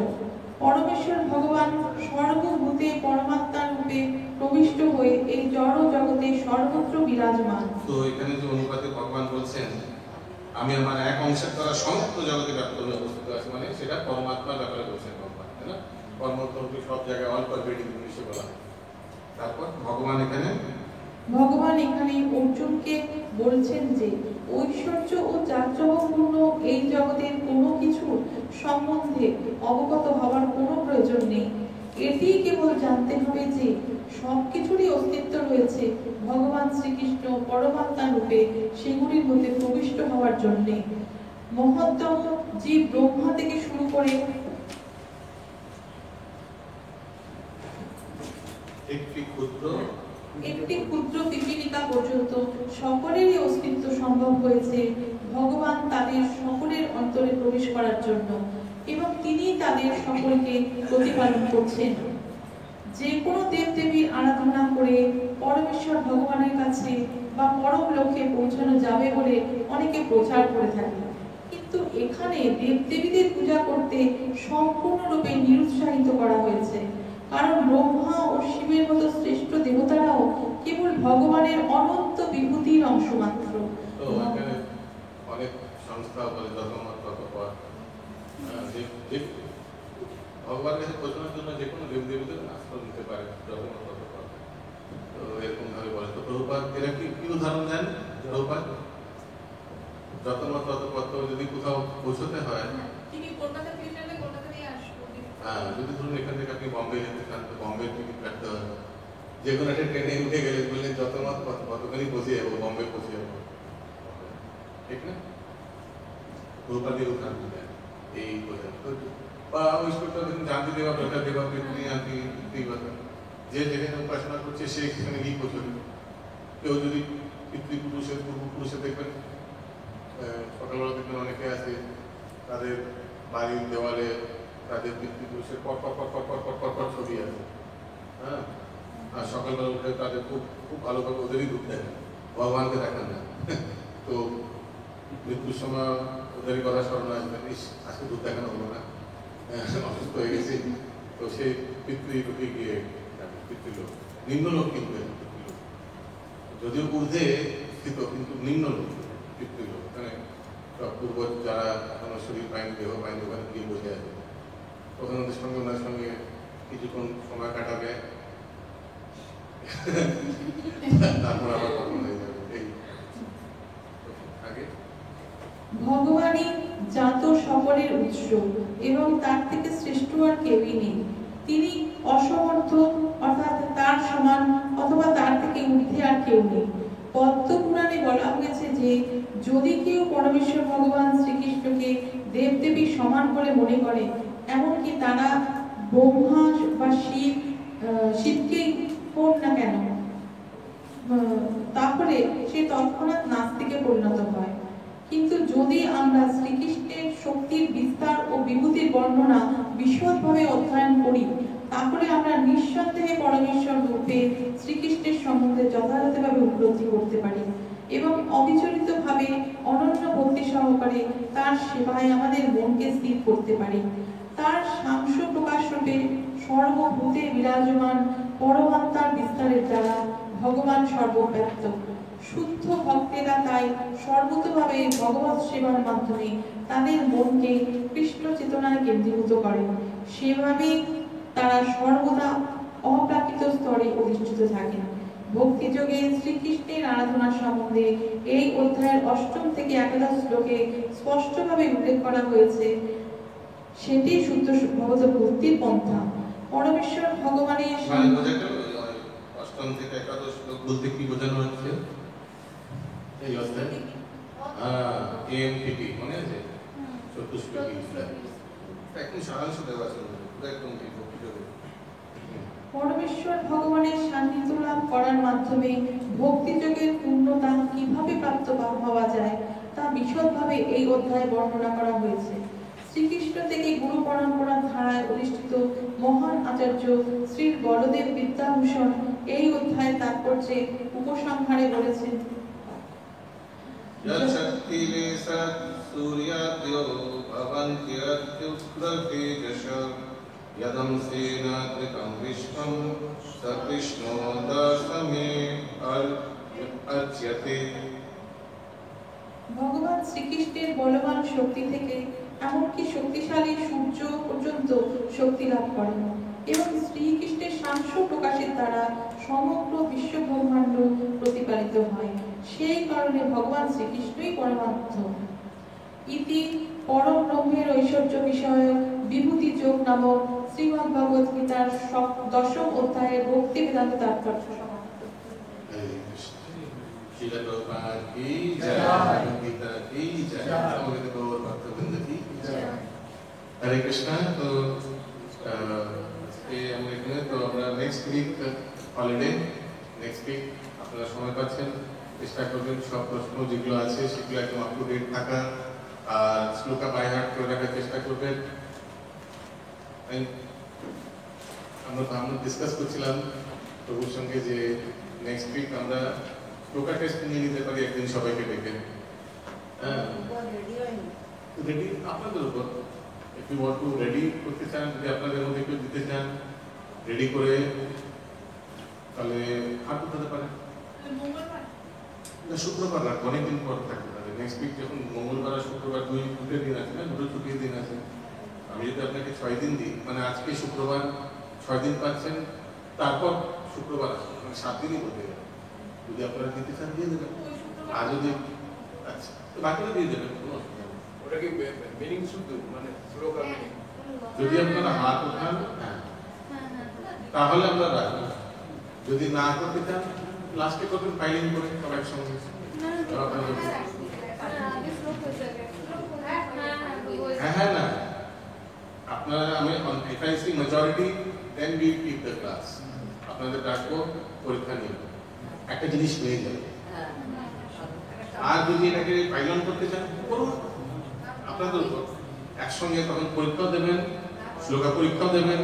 পরমেশ্বর ভগবান সর্বভূতে পরমাত্মা রূপে প্রবিষ্ট হয়ে এই জড় জগতে সর্বত্র বিরাজমান।
তো এখানে যে অনুবাদে ভগবান বলছেন আমি আমার এক অংশের দ্বারা সমস্ত জগতে ব্যাপ্ত হয়ে অবস্থিত আছি, মানে সেটা পরমাত্মার ব্যাপারে বলছেন ভগবান, তাই না? পরমাত্মা সব জায়গায় অল পারভেডিং জিনিসে বলা হয়। তারপর ভগবান এখানে
অর্জুনকে বলছেন যে ঐশ্বর্য ও চাঞ্চল্যপূর্ণ এই জগতের কোনো কিছু সম্বন্ধে অবগত হওয়ার কোনো প্রয়োজন নেই। এটি কেবল জানতে হবে যে সবকিছুরই অস্তিত্ব রয়েছে ভগবান শ্রীকৃষ্ণ পরমাত্মা রূপে সেগুলির মধ্যে প্রবিষ্ট হওয়ার জন্যে। মহত্তম জীব ব্রহ্মা থেকে শুরু করে একটি ক্ষুদ্র পিপীলিকা পর্যন্ত সকলেরই অস্তিত্ব সম্ভব হয়েছে ভগবান তাদের সকলের অন্তরে প্রবেশ করার জন্য, এবং তিনি তাদের সকলকে প্রতিপালন করছেন। যে কোনো দেবদেবীর আরাধনা করে পরমেশ্বর ভগবানের কাছে বা পরম লক্ষ্যে পৌঁছানো যাবে বলে অনেকে প্রচার করে থাকে, কিন্তু এখানে দেবদেবীদের পূজা করতে সম্পূর্ণরূপে নিরুৎসাহিত করা হয়েছে, কারণ ব্রহ্মা ও শিবের মতো শ্রেষ্ঠ দেবতারাও কেবল ভগবানের অনন্ত বিভূতির অংশ মাত্র।
তো এখানে অনেক সংস্থা বলে যতমত ততপর ভগবানের কাছে পৌঁছানোর জন্য যে কোনো দেবদেবীদের আশ্রয় নিতে পারে, যতমত ততপর। তো এরকম ভাবে বলে। তো প্রভুপাদ এরা কি উদাহরণ দেন? প্রভুপাদ যতমত ততপর যদি কোথাও পৌঁছতে হয়,
কলকাতা থেকে গেলে কলকাতা দিয়ে আসবো।
হ্যাঁ, যদি ধরুন এখান থেকে আপনি বম্বে যেতে চান তো বম্বে টিকিট কাটতে হবে। যে কোনো একটা ট্রেনে উঠে গেলে বললেন যতমত কতখানি পৌঁছে যাবো, বম্বে পৌঁছে যাবো, ঠিক না? প্রভুপাদের উদাহরণ দেন এই পর্যন্ত। বা ওই স্কুলটা দেখুন জানতে দেওয়া দরকার, দেওয়া পৃথিবী আনতে যে যেখানে উপাসনা করছে সে সেখানে গিয়ে পৌঁছবে। কেউ যদি পিতৃপুরুষের পূর্বপুরুষের দেখবেন সকালবেলা দেখবেন অনেকে আছে তাদের বাড়ির দেওয়ালে তাদের পিতৃপুরুষের পর ছবি আছে, হ্যাঁ, আর সকালবেলা উঠে তাদের খুব ভালোভাবে ওদেরই দুধ দেখেন, ভগবানকে দেখান না। তো মৃত্যুর সময় ওদেরই কথা স্মরণ আসবেন, আজকে দুধ দেখানো হলো না, অসুস্থ হয়ে গেছি। তো সেই পিতৃলোকে গিয়ে পিতৃলোক, নিম্নলোক কিন্তু পিতৃলোক, যদিও ঊর্ধ্বে স্থিত কিন্তু নিম্নলোক পিতৃলোক, মানে পূর্ব যারা এখনো শরীর পায়নি, দেহ পায়নি, ওখানে গিয়ে বসে আছে। ওখানে ওদের সঙ্গে ওনার সঙ্গে কিছুক্ষণ সময় কাটাবে, তারপর আবার কখন হয়ে যাবে। এই আগে
ভগবানই জাত সকলের উৎস এবং তার থেকে শ্রেষ্ঠ আর কেউই নেই। তিনি অসমর্থ, অর্থাৎ তার সমান অথবা তার থেকে ঊর্ধ্বে আর কেউ নেই। পদ্ম পুরাণে বলা হয়েছে যে যদি কেউ পরমেশ্বর ভগবান শ্রীকৃষ্ণকে দেবদেবীর সমান বলে মনে করে, এমনকি তারা ব্রহ্মা বা শিবকে হোক না কেন, তাহলে সে তৎক্ষণাৎ নাস্তিকে পরিণত হয়। কিন্তু যদি আমরা শ্রীকৃষ্ণের শক্তির বিস্তার ও বিভূতির বর্ণনা বিশদভাবে অধ্যয়ন করি, তাহলে আমরা নিঃসন্দেহে পরমেশ্বর রূপে শ্রীকৃষ্ণের সম্বন্ধে যথাযথভাবে উপলব্ধি করতে পারি এবং অবিচলিতভাবে অনন্য ভক্তি সহকারে তার সেবায় আমাদের মনকে স্থির করতে পারি। তার সাংস প্রকাশ রূপে সর্বভূতে বিরাজমান পরমাত্মার বিস্তারের দ্বারা ভগবান সর্বব্যাপ্ত। শুদ্ধ ভক্তেরা তাই সর্বতভাবে ভগবৎ সেবার মাধ্যমে তাদের মনকে কৃষ্ণ চেতনায় কেন্দ্রীভূত করেন। সেভাবে তারা সর্বদা অপ্রাকৃত স্তরে অধিষ্ঠিত থাকেন। ভক্তিযোগে শ্রীকৃষ্ণের আরাধনা সম্বন্ধে এই অধ্যায়ের 8ম থেকে 11 শ্লোকে স্পষ্টভাবে উল্লেখ করা হয়েছে। সেটি শুদ্ধ ভগবত ভক্তির পন্থা। পরমেশ্বর ভগবানের
অষ্টম থেকে 11 শ্লোক বলতে কি বোঝানো হচ্ছে? এই অধ্যায় এমপিটি মনে আছে? চতুষ্পদী একদম সারাংশ দেওয়া আছে, একদম ভক্তিযোগে।
পরমেশ্বর ভগবানের সান্নিধ্য লাভ করার মাধ্যমে ভক্তিযোগের পূর্ণতা কিভাবে প্রাপ্ত হওয়া যায় তা বিশদভাবে এই অধ্যায়ে বর্ণনা করা হয়েছে। শ্রীকৃষ্ণ থেকে গুরু পরম্পরার ধারায় অধিষ্ঠিত মহান আচার্য শ্রী বলদেব বিদ্যাভূষণ এই অধ্যায়ের তাৎপর্যে উপসংহারে বলেছেন, ভগবান শ্রীকৃষ্ণের বলবান শক্তি থেকে এমনকি শক্তিশালী সূর্য পর্যন্ত শক্তি লাভ করেন এবং শ্রীকৃষ্ণের সাংস প্রকাশের দ্বারা সমগ্র বিশ্ব ব্রহ্মাণ্ড প্রতিপালিত হয়। সেই কারণে ভগবান শ্রীকৃষ্ণই পরমার্থ। ইতি পরম ব্রহ্মের ঐশ্বর্য বিষয়ক বিভূতি যোগ নামক শ্রীমদ্ ভগবত গীতার 10ম অধ্যায়ের ভক্তি বেদান্ত তাৎপর্য সমাপ্ত।
হরে কৃষ্ণ। তো আমরা next week holiday next week আপনারা সময় পাচ্ছেন, চেষ্টা করবেন সব প্রশ্ন যেগুলো আছে সেগুলো একদম আপ টু ডেট থাকা, আর শ্লোকা বাই হার্ট করে রাখার চেষ্টা করবেন। আমরা ডিসকাস করছিলাম প্রভুর সঙ্গে যে নেক্সট উইক আমরা শ্লোকা টেস্ট নিয়ে নিতে পারি একদিন সবাইকে ডেকে। হ্যাঁ, রেডি আপনাদের উপর, if you want to ready করতে চান, যদি আপনাদের মধ্যে কেউ দিতে চান রেডি করে, তাহলে হাত উঠাতে পারেন। শুক্রবার রাত অনেকদিন পর থাকতে পারে, নেক্সট উইক যখন মঙ্গলবার আর শুক্রবার দুটোর দিন আছে না, দুটো ছুটির দিন আছে। আমি যদি আপনাকে 6 দিন দিই, মানে আজকে শুক্রবার 6 দিন পাচ্ছেন, তারপর শুক্রবার আসুন, মানে 7 দিনই বলতে গেলে। যদি আপনারা দিতে চান দিয়ে দেবেন, আর যদি আচ্ছা বাকিটা দিয়ে দেবেন, কোনো অসুবিধা নেই।
ওটা কি মিনিং শুদ্ধ, মানে শ্লোকা মিনিং?
যদি আপনারা হাত উঠান তাহলে আমরা রাখবো, যদি না করতে চান লাস্টে করবেন ফাইলিং করে সব একসঙ্গে। হ্যাঁ হ্যাঁ না, আপনারা আমি if I see majority then we keep the class, আপনাদের ডাকবো, পরীক্ষা নিয়ে একটা জিনিস হয়ে যাবে। আর যদি এটাকে ফাইল করতে চান করুন, আপনাদের উপর। একসঙ্গে তখন পরীক্ষাও দেবেন, শ্লোকা পরীক্ষাও দেবেন,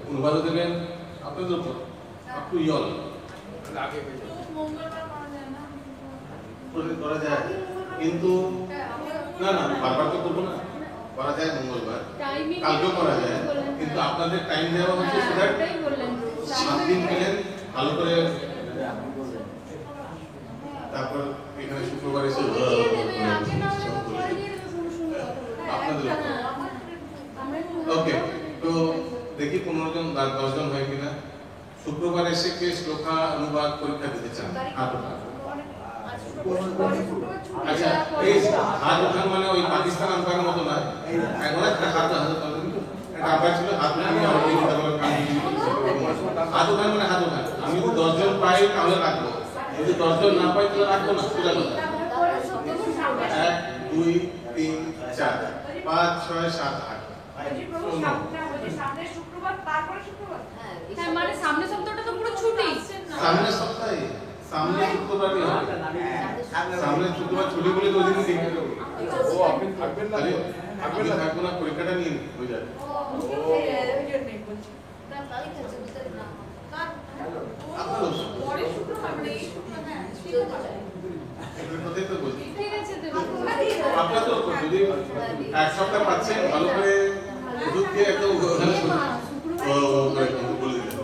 অনুবাদও দেবেন, আপনাদের উপর, আপ টু ইউ অল।
আগে
করা যায়, কিন্তু না না বারবার তো করবো না, করা যায় মঙ্গলবার, কালকেও করা যায়, কিন্তু আপনাদের টাইম দেওয়া হচ্ছে সেটা 7 দিন পেলেন ভালো করে, তারপর এখানে শুক্রবার এসে আপনাদের। ওকে, তো দেখি 15 জন 10 জন হয় কিনা। শুক্রবার এসে কে শ্লোকা অনুবাদ পরীক্ষা দিতে চান? আচ্ছা, এই হাত উঠান মানে ওই পাকিস্তান আম্পায়ারের মতো না, এখন একটা হাত আম্পায়ার ছিল, হাত উঠান হাত উঠান মানে হাত উঠান। আমি যদি 10 জন পাই তাহলে রাখবো, যদি 10 জন না পাই তাহলে রাখবো না, সোজা কথা। 1 2 3 4 5 6 7 8
মানে সামনের সপ্তাহটা তো পুরো ছুটি।
সামনের সপ্তাহে, সামনের শুক্রবারই হবে, সামনের শুক্রবার ছুটি বলে তো ওদিনই দেখে দেবো।
ও আপনি থাকবেন না?
আমি থাকবো না, পরীক্ষাটা নিয়ে হয়ে যাবে। আপনার তো যদি 1 সপ্তাহ পাচ্ছেন ভালো করে ওষুধ দিয়ে একদম বলে দিলেন,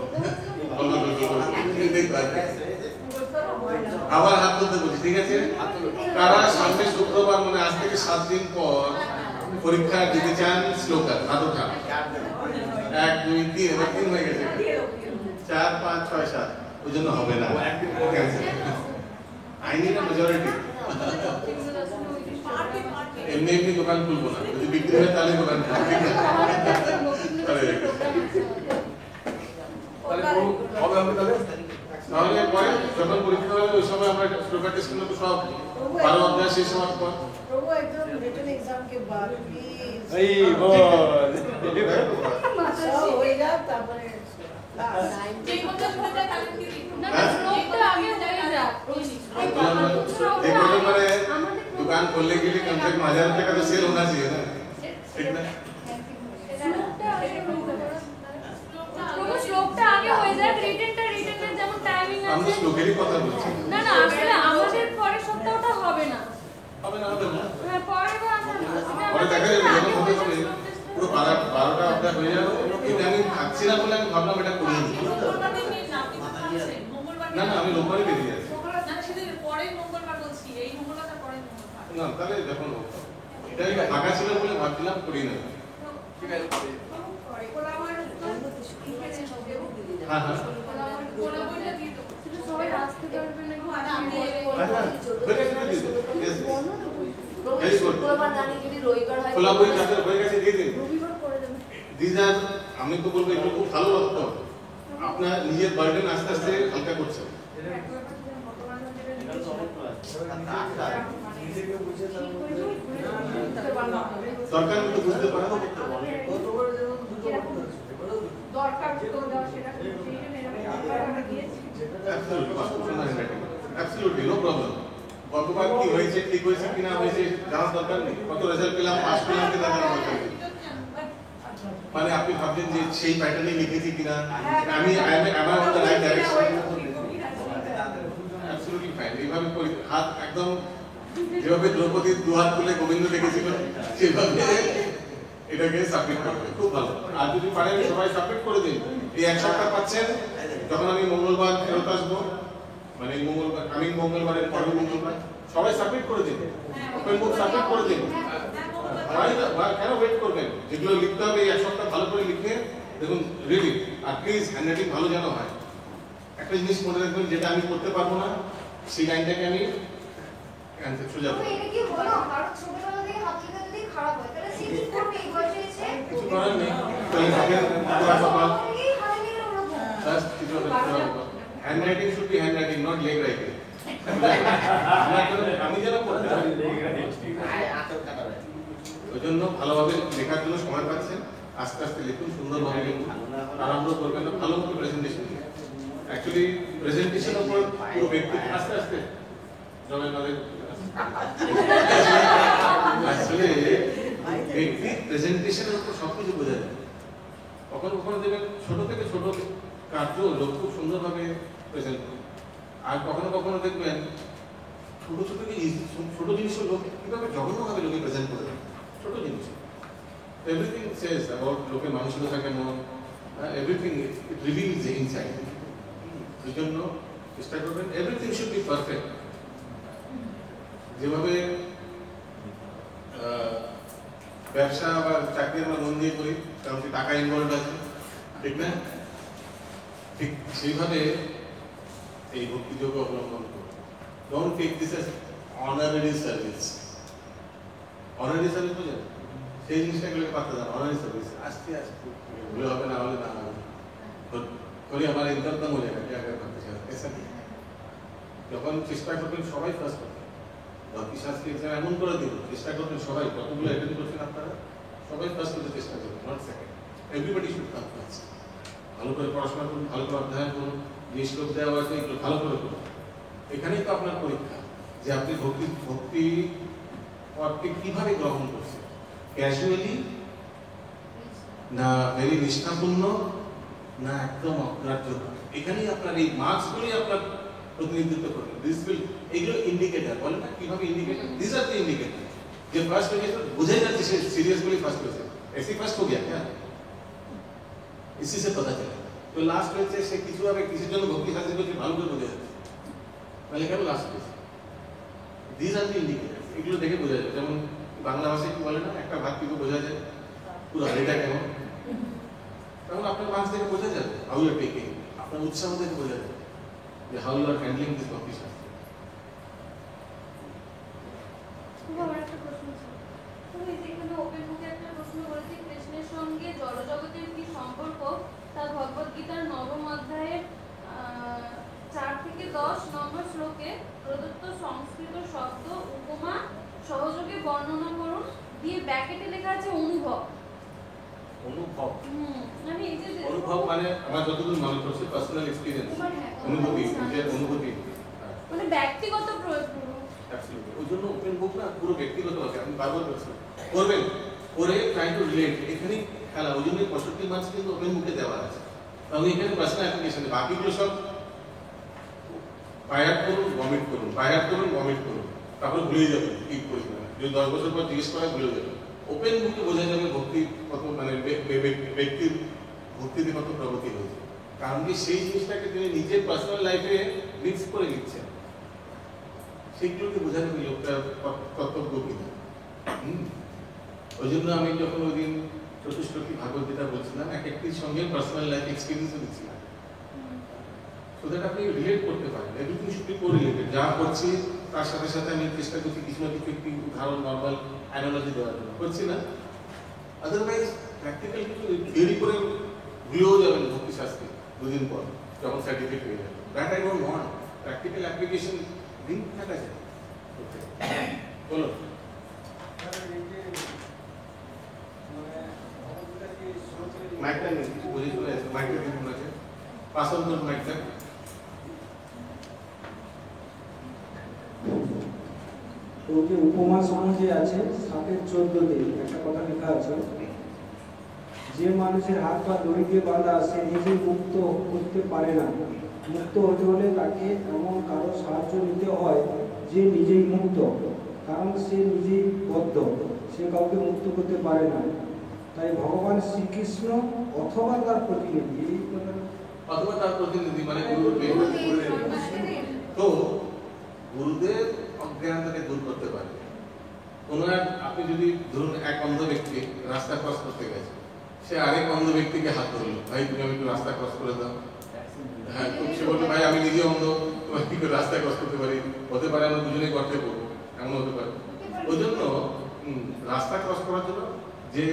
আবার হাত তুলতে বলছি, ঠিক আছে? তারা সামনে শুক্রবার মানে আজ থেকে 7 দিন পর পরীক্ষা দিতে চান শ্লোকা, হাত উঠান। 1 2 3 হয়ে গেছে, 4 5 6 7, ওই জন্য হবে না, আইনি না মেজরিটি। এমনি এমনি দোকান খুলবো না, যদি বিক্রি হয় তাহলে দোকান খুলবো। তাহলে পরে যখন পরীক্ষা হবে ওই সময় আমরা শ্লোকা টেস্ট করবো, সব 12 অধ্যায় শেষ হওয়ার পর। মানে दुकान खोलने के लिए कम से कम 1000 रुपए का तो सेल होना चाहिए ना, ठीक ना?
শ্লোকটা আগে হয়ে যায়, রিটেনের যেমন টাইমিং আছে।
আমরা শ্লোকেরই কথা বলছি।
না না, আসলে আমাদের পরের সপ্তাহটা হবে না।
হবে না, হবে না।
হ্যাঁ, পরের বার আসলে
পরে দেখা যাবে যখন হতে হবে পুরো 12টা অধ্যায় হয়ে যাবে। এটা আমি থাকছি না বলে আমি ভাবলাম এটা করি নি। না না, আমি রোববারই বেরিয়ে যাচ্ছি। না তাহলে যখন এটাই ফাঁকা ছিল বলে ভাবছিলাম করি না।
ঠিক আছে,
হ্যাঁ হ্যাঁ,
সবাই আসতে পারবে নাকি?
খোলা বই যাদের হয়ে গেছে দিয়ে দিন। দিদার আমি তো বলবো এগুলো খুব ভালো লাগতো, আপনার নিজের বার্ডেন আস্তে আস্তে হালকা করছে। দরকার তো বুঝতে পারে অ্যাবসলিউটলি নো প্রবলেম। গতবার কি হয়েছে, ঠিক হয়েছে কিনা হয়েছে জানার দরকার নেই, কত রেজাল্ট পেলাম, পাস পেলাম কিনা জানার দরকার নেই। মানে আপনি ভাবছেন যে সেই প্যাটার্নে লিখেছি কিনা, আমি আমার মধ্যে রাইট ডাইরেকশন, অ্যাবসলিউটলি ফাইন। এইভাবে হাত একদম যেভাবে দ্রৌপদীর দুহাত তুলে গোবিন্দ দেখেছিল সেভাবে এটাকে সাবমিট করবে, খুব ভালো। আর যদি পারেন সবাই সাবমিট করে দিন। এই এক সপ্তাহ পাচ্ছেন, যখন আমি মঙ্গলবার ফেরত আসবো, মানে মঙ্গলবার, আমি মঙ্গলবারের পরের মঙ্গলবার, সবাই সাবমিট করে দিন, ওপেন বুক সাবমিট করে দিন। কেন ওয়েট করবেন? যেগুলো লিখতে হবে এই এক সপ্তাহ ভালো করে লিখে দেখুন, রিলি। আর প্লিজ হ্যান্ডরাইটিং ভালো যেন হয়। একটা জিনিস মনে রাখবেন, যেটা আমি করতে পারবো না সেই লাইনটাকে আমি সোজা করবো। কিছু করার নেই, handwriting should be handwriting, not leg writing. আমি যেন করতে পারি, ওই জন্য ভালোভাবে লেখার জন্য সময় পাচ্ছেন, আস্তে আস্তে লিখুন, সুন্দরভাবে লিখুন, আরম্ভ করবেন না, ভালো মতো প্রেজেন্টেশন। অ্যাকচুয়ালি প্রেজেন্টেশন উপর পুরো ব্যক্তি আস্তে আস্তে আসলে ব্যক্তি প্রেজেন্টেশনের উপর সবকিছু বোঝা যায়। কখনো কখনো দেখবেন ছোট থেকে ছোট কার্য লোক খুব সুন্দরভাবে প্রেজেন্ট করে, আর কখনো কখনো দেখবেন ছোট ছোট ছোট জিনিসও লোক কিভাবে জঘন্যভাবে লোকে প্রেজেন্ট করে দেয়। ছোট জিনিস, এভরিথিং সেজ অ্যাবাউট লোকের মানসিকতা কেমন, everything it reveals the inside. এই জন্য চেষ্টা করবেন এভরিথিং শুড বি পারফেক্ট। যেভাবে ব্যবসা বা চাকরি আমরা মন দিয়ে করি, কারণ টাকা ইনভলভ আছে, ঠিক না? ঠিক সেইভাবে এই ভক্তিযোগ অবলম্বন করুন। Don't take this as honorary service. Honorary service বোঝেন? সেই জিনিসটাগুলোকে পাত্তা দেন। অনারারি সার্ভিস আস্তে আস্তে হলে হবে, না হলে না হবে। করি আমার ইনকাম কম হয়ে যাবে, আগে করতে চাই এসা নেই। যখন চেষ্টা করবেন সবাই ফার্স্ট করবেন, বাকি শাস্ত্রী এক্সাম এমন করে দিন, চেষ্টা করবেন সবাই, কতগুলো অ্যাটেন্ড করছেন আপনারা, সবাই ফার্স্ট করতে চেষ্টা করবেন, not second. Everybody should come first. ভালো করে পড়াশোনা করুন, ভালো করে অধ্যয়ন করুন, যে শ্লোক দেওয়া আছে এগুলো ভালো করে করুন। এখানেই তো আপনার পরীক্ষা, যে আপনি ভক্তি পথকে কিভাবে গ্রহণ করছেন, ক্যাজুয়ালি না ভেরি নিষ্ঠাপূর্ণ, না একদম অগ্রাহ্য। এখানেই আপনার এই মার্কসগুলোই আপনার প্রতিনিধিত্ব করবে। দিস উইল, এগুলো ইন্ডিকেটর বলে না, কিভাবে indicator, this are the indicator. যে ফার্স্ট হয়ে গেছে বোঝাই যাচ্ছে সে সিরিয়াসলি ফার্স্ট হয়েছে, ऐसे फर्स्ट हो गया क्या, इसी से पता चला। तो लास्ट হয়েছে সে কিছু ভাবে কিসের জন্য ভক্তি শাস্ত্র করছে ভালো করে বোঝা যাচ্ছে, তাহলে কেন লাস্ট হয়েছে। দিস আর দ্য ইন্ডিকেটর, এগুলো দেখে বোঝা যায়। যেমন বাংলা ভাষায় কি বলে না, একটা ভাত থেকে বোঝা যায় পুরো হাড়িটা কেমন, তখন আপনার মাছ থেকে বোঝা যাবে হাউ ইউ আর টেকিং, আপনার উৎসাহ থেকে বোঝা যাবে যে how you are handling this Bhakti Shastra.
আমার একটা প্রশ্ন ছিল, তুমি যেখানে ওপেন বুকে একটা প্রশ্ন বলেছি, কৃষ্ণের সঙ্গে জড়জগতের কি সম্পর্ক, তা ভগবদ গীতার 9ম অধ্যায়ের 4 থেকে 10 নম্বর শ্লোকে প্রদত্ত সংস্কৃত শব্দ উপমা সহযোগে বর্ণনা করুন দিয়ে ব্র্যাকেটে লেখা আছে অনুভব।
অনুভব,
মানে এই যে
অনুভব মানে আমার যতদূর মনে পড়ছে পার্সোনাল এক্সপেরিয়েন্স, অনুভূতি, নিজের অনুভূতি,
মানে ব্যক্তিগত প্রয়োগ।
অ্যাবসলিউটলি। ওই জন্য ওপেন বুক না পুরো ব্যক্তিগত আছে, আপনি বারবার বলছেন করবেন, করে ট্রাই টু রিলেট। এখানে খেলা, ওই জন্য 65 মার্কস কিন্তু ওপেন বুকে দেওয়া আছে, কারণ এখানে পার্সোনাল অ্যাপ্লিকেশন, বাকিগুলো সব ফায়ার করুন, ভমিট করুন, ফায়ার করুন, ভমিট করুন, তারপর ভুলে যাবেন কি করেছেন। যদি 10 বছর পর জিজ্ঞেস করা ভুলে যাবেন। ওপেন বুকে বোঝা যাবে ভক্তি কত, মানে ব্যক্তির ভক্তিতে কত প্রগতি হয়েছে, কারণ কি সেই জিনিসটাকে তিনি নিজের পার্সোনাল লাইফে মিক্স করে লিখছেন, সেগুলোকে বোঝা যাবে লোকটা কর্তব্য কিনা। ওই জন্য আমি যখন ওই দিন চতুষ্লোকী ভাগবত গীতা বলছিলাম, এক একটির সঙ্গে পার্সোনাল লাইফ এক্সপিরিয়েন্সও দিচ্ছিলাম, সো দ্যাট আপনি রিলেট করতে পারেন। Everything should be correlated. যা করছি তার সাথে সাথে আমি চেষ্টা করছি কিছু না কিছু একটি উদাহরণ, নর্মাল অ্যানালজি দেওয়ার জন্য, করছি না। আদারওয়াইজ প্র্যাকটিক্যাল কিছু থিওরি করে ভুলেও যাবেন ভক্তি শাস্ত্রে 2 দিন পর যখন সার্টিফিকেট পেয়ে যাবেন। That I don't want. Practical application link থাকা যায়। বলো। মাইকটা নেই, কিছু বুঝে চলে আসছে, মাইকটা কিছু আছে, পাস অন করুন মাইকটা।
ওই যে উপমা সমাজে আছে 7-14-তে একটা কথা লেখা আছে, যে মানুষের হাত পা দড়ি দিয়ে বাঁধা সে নিজে মুক্ত করতে পারে না, মুক্ত হতে হলে তাকে এমন কারো সাহায্য নিতে হয় যে নিজেই মুক্ত, কারণ সে নিজেই বদ্ধ, সে কাউকে মুক্ত করতে পারে না। তাই ভগবান শ্রীকৃষ্ণ অথবা তার প্রতিনিধি, এই কথাটা
অথবা তার প্রতিনিধি মানে গুরুদেব, তো গুরুদেব অজ্ঞানতাকে দূর করতে পারে। কোনো এক, আপনি যদি ধরুন এক অন্ধ ব্যক্তি রাস্তা ক্রস করতে গেছে, সে আরেক অন্ধ ব্যক্তিকে হাত ধরলো, ভাই তুমি আমি একটু রাস্তা ক্রস করে দাও। হ্যাঁ, তো সে বললো ভাই আমি নিজে অন্ধ, তোমার কি করে রাস্তা ক্রস করতে পারি, হতে পারে আমরা দুজনে গর্তে পড়বো, এমন হতে পারে। ওই জন্য রাস্তা ক্রস করার জন্য যে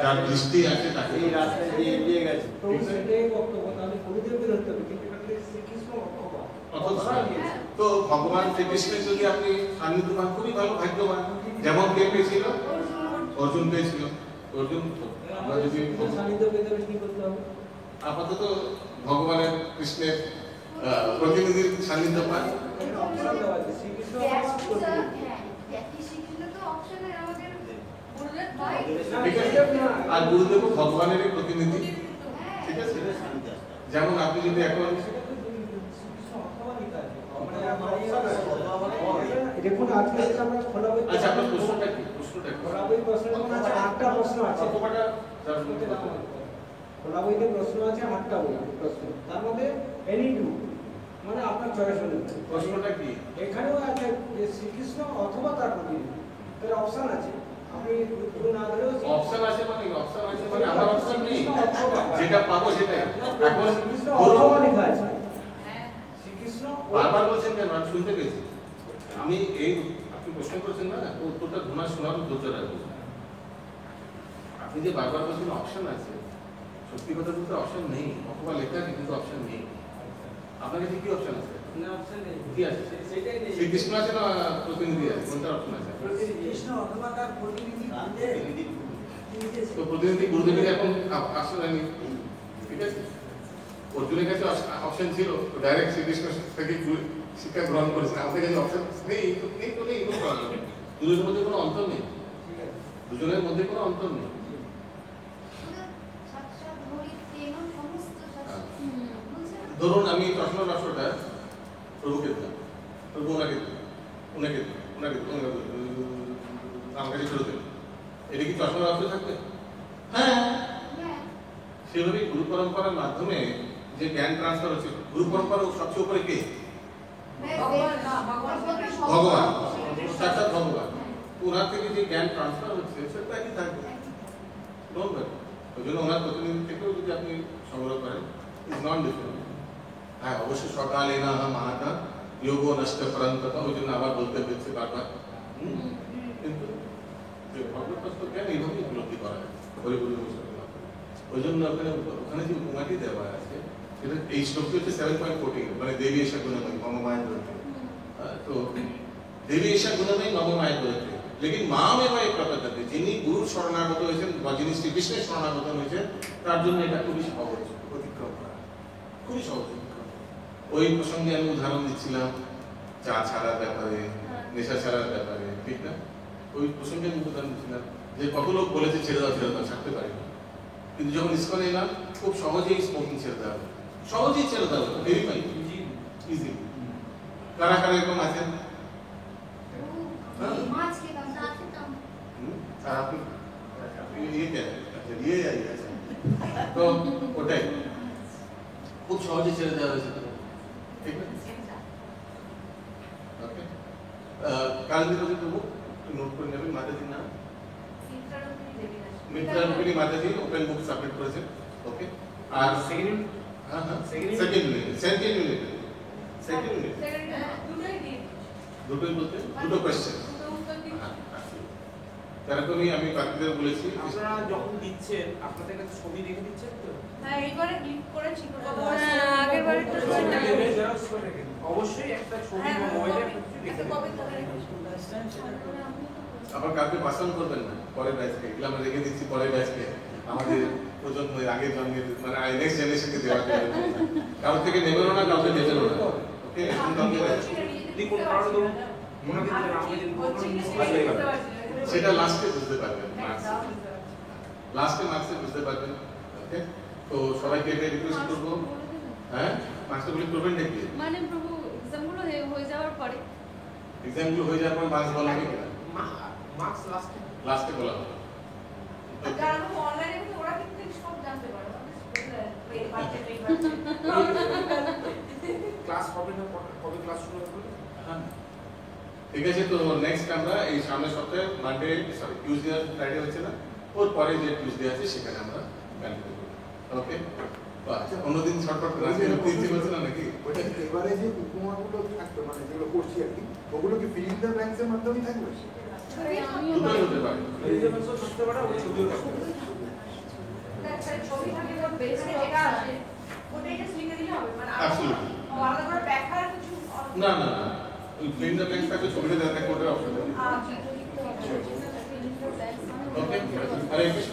যার দৃষ্টি আছে তাকে
এই রাস্তায় দিয়ে এগিয়ে গেছে।
তো সেটাই বক্তব্য, তাহলে গুরুদেবকে ধরতে হবে, কিন্তু এখানে শ্রীকৃষ্ণ অথবা
তো ভগবান শ্রীকৃষ্ণের যদি আপনি সান্নিধ্য পান, খুবই ভালো, ভাগ্যবান। যেমন কে পেয়েছিল? অর্জুন পেয়েছিল। অর্জুন, আমরা যদি
সান্নিধ্য পেতে হলে কি করতে হবে?
আপাতত ভগবানের কৃষ্ণের প্রতিনিধির সান্নিধ্য পান।
অপশন দেওয়া আছে, শ্রীকৃষ্ণ
ঠিক আছে, আর গুরুদেব ভগবানেরই প্রতিনিধি। ঠিক আছে, যেমন আপনি যদি এখন
দেখুন আজকে আমরা খোলা বই,
আচ্ছা আপনার প্রশ্নটা কি? প্রশ্নটা কি?
খোলা বই প্রশ্ন আছে 8টা প্রশ্ন আছে।
কতটা
খোলা বইতে প্রশ্ন আছে 8টা বই প্রশ্ন, তার মধ্যে এনি টু মানে আপনার চয়েস অনুযায়ী।
প্রশ্নটা কি?
এখানেও আছে যে শ্রীকৃষ্ণ অথবা তার প্রতিনিধি, তার অপশন আছে, আপনি দুটো না ধরেও
অপশন আছে মানে আমার অপশন নেই, যেটা পাবো সেটাই। এখন
শ্রীকৃষ্ণ অথবা লেখা আছে, শ্রীকৃষ্ণ
বারবার বলছেন কেন? আমি শুনতে পেয়েছি। আমি এই আপনি প্রশ্ন করছেন না, উত্তরটা শোনার ধৈর্য রাখবো। আপনি যে বারবার বলছেন অপশন আছে, সত্যি কথা বলতে অপশন নেই, অথবা লেখা আছে কিন্তু অপশন নেই। আপনার কাছে কি অপশন আছে? কি আছে? শ্রীকৃষ্ণ আছে না প্রতিনিধি আছে? কোনটা অপশন আছে?
কৃষ্ণ অথবা তার প্রতিনিধি
তো প্রতিনিধি গুরুদেবের এখন আসলে নেই, ঠিক আছে। অর্জুনের কাছে অপশন ছিল, ডাইরেক্ট শ্রীকৃষ্ণ থেকে শিক্ষা গ্রহণ করেছে। আমাদের কাছে অপশন নেই, দুজনের মধ্যে কোনো অন্তর নেই, দুজনের মধ্যে কোনো অন্তর নেই। ধরুন আমি চশমার বাক্সটা প্রভুকে দিলাম, প্রভু ওনাকে দিলাম, ওনাকে দিলাম, ওনাকে আমার কাছে ফেরত দিলাম, এটা কি চশমার বাক্স থাকবে? হ্যাঁ, সেভাবেই গুরু পরম্পরার মাধ্যমে যে জ্ঞান ট্রান্সফার হচ্ছে, গুরু পরম্পরা সবচেয়ে উপরে কে? ভগবান, সাক্ষাৎ ভগবান। ওনার থেকে যে জ্ঞান ট্রান্সফার হচ্ছে সেটা কি থাকবে? ওই জন্য ওনার প্রতিনিধি থেকেও যদি আপনি সংগ্রহ করেন, ইজ নট ডিফারেন্ট। হ্যাঁ, অবশ্যই সকালে না মাহাটা যোগ নষ্ট পরন্তপা, ওই জন্য আবার বলতে হচ্ছে বারবার। কিন্তু ভগবত তত্ত্ব জ্ঞান এইভাবেই উপলব্ধি করা যায় হরিগুরু। ওই জন্য ওখানে যে উপমাটি দেওয়া আছে, সেটা এই শ্লোকটি হচ্ছে 7.14, মানে দেবী এসা গুণময়ী মম মায়ের বলতে। তো দেবী এসা গুণময়ী মম মায়ের বলতে, লেকিন মা মেবা এক প্রকার, যিনি গুরুর শরণাগত হয়েছেন বা যিনি শ্রীকৃষ্ণের শরণাগত হয়েছেন, তার জন্য এটা খুবই সহজ অতিক্রম করা, খুবই সহজ অতিক্রম। ওই প্রসঙ্গে আমি উদাহরণ দিচ্ছিলাম চা ছাড়ার ব্যাপারে, নেশা ছাড়ার ব্যাপারে, ঠিক না? ওই প্রসঙ্গে আমি উদাহরণ দিচ্ছিলাম যে কত লোক বলেছে ছেড়ে দাও, ছাড়তে পারি না, কিন্তু যখন ইসকনে এলাম খুব সহজেই স্মোকিং ছেড়ে দেওয়া, সহজেই ছেড়ে দেওয়া, ভেরিফাই ইজি। কারা কারা এরকম আছেন? তো ওটাই খুব সহজে ছেড়ে দেওয়া হয়েছে, ঠিক না? ওকে, কাল দিন নোট করে নেবেন। মাতাজির নাম মিত্রা রূপিণী মাতাজি, ওপেন বুক সাবমিট করেছেন। ওকে, আর সেকেন্ড, হ্যাঁ হ্যাঁ সেকেন্ড ইউনিট দুটোই বলতে দুটো কোয়েশ্চেন। তারপরেই আমি বাকিদের বলেছি
আপনারা যখন দিচ্ছেন আপনাদের কাছে ছবি রেখে দিচ্ছেন তো?
হ্যাঁ, এইবারে ক্লিক করে ঠিক করে
আগের বারে তো
জেরক্স করে রেখে দিন। অবশ্যই একটা ছবি বা মোবাইলে রেখে দিন।
আবার কাউকে পাসন করবেন না পরের ব্যাচকে, এগুলো আমরা রেখে দিচ্ছি পরের ব্যাচকে, আমাদের প্রজন্মের আগের জন্মের মানে নেক্সট জেনারেশনকে দেওয়ার জন্য। কারোর থেকে নেবেনও না, কাউকে দেবেনও না। ওকে, এখন কাউকে
লিখুন, কারণ ধরুন
সেটা লাস্টে বুঝতে পারবেন, লাস্টে মার্কসে বুঝতে পারবেন। ওকে, তো সবাইকে এটা রিকোয়েস্ট করবো, হ্যাঁ মার্কসে গুলি করবেন নাকি?
মানে প্রভু এক্সামগুলো হয়ে যাওয়ার পরে,
এক্সামগুলো হয়ে যাওয়ার পর মার্কস বলা হবে কিনা?
মার্কস
লাস্টে বলা হবে।
যারা অনলাইনে ওরা কিন্তু সব জানতে পারে,
ক্লাস হবে না, কবে ক্লাস শুরু হবে?
হ্যাঁ ঠিক আছে, তো নেক্সট আমরা এই সামনের সপ্তাহে মানডে সরি টিউসডে আর ফ্রাইডে হচ্ছে না, ওর পরে যে টিউসডে আছে সেখানে আমরা কন্টিনিউ করব। ওকে, আচ্ছা অন্যদিন শর্টকাট করে আজকে তিনটি বলছেন না নাকি?
ওটা এবারে যে উপমাগুলো থাকবে, মানে যেগুলো করছি আর কি, ওগুলো কি ফিল ইন দ্য ব্ল্যাঙ্কস এর মাধ্যমেই থাকবে?
দুটোই হতে পারে।
ছবি থাকে তো বেস যেটা আছে ওটাই জাস্ট লিখে দিলে হবে, মানে
Absolutely.
আলাদা করে ব্যাখ্যার কিছু
না না না, ফিল ইন দ্য ব্ল্যাঙ্কস থাকলে ছবিটা দেখা কোডের অপশন।
আচ্ছা
ওকে, হরে কৃষ্ণ।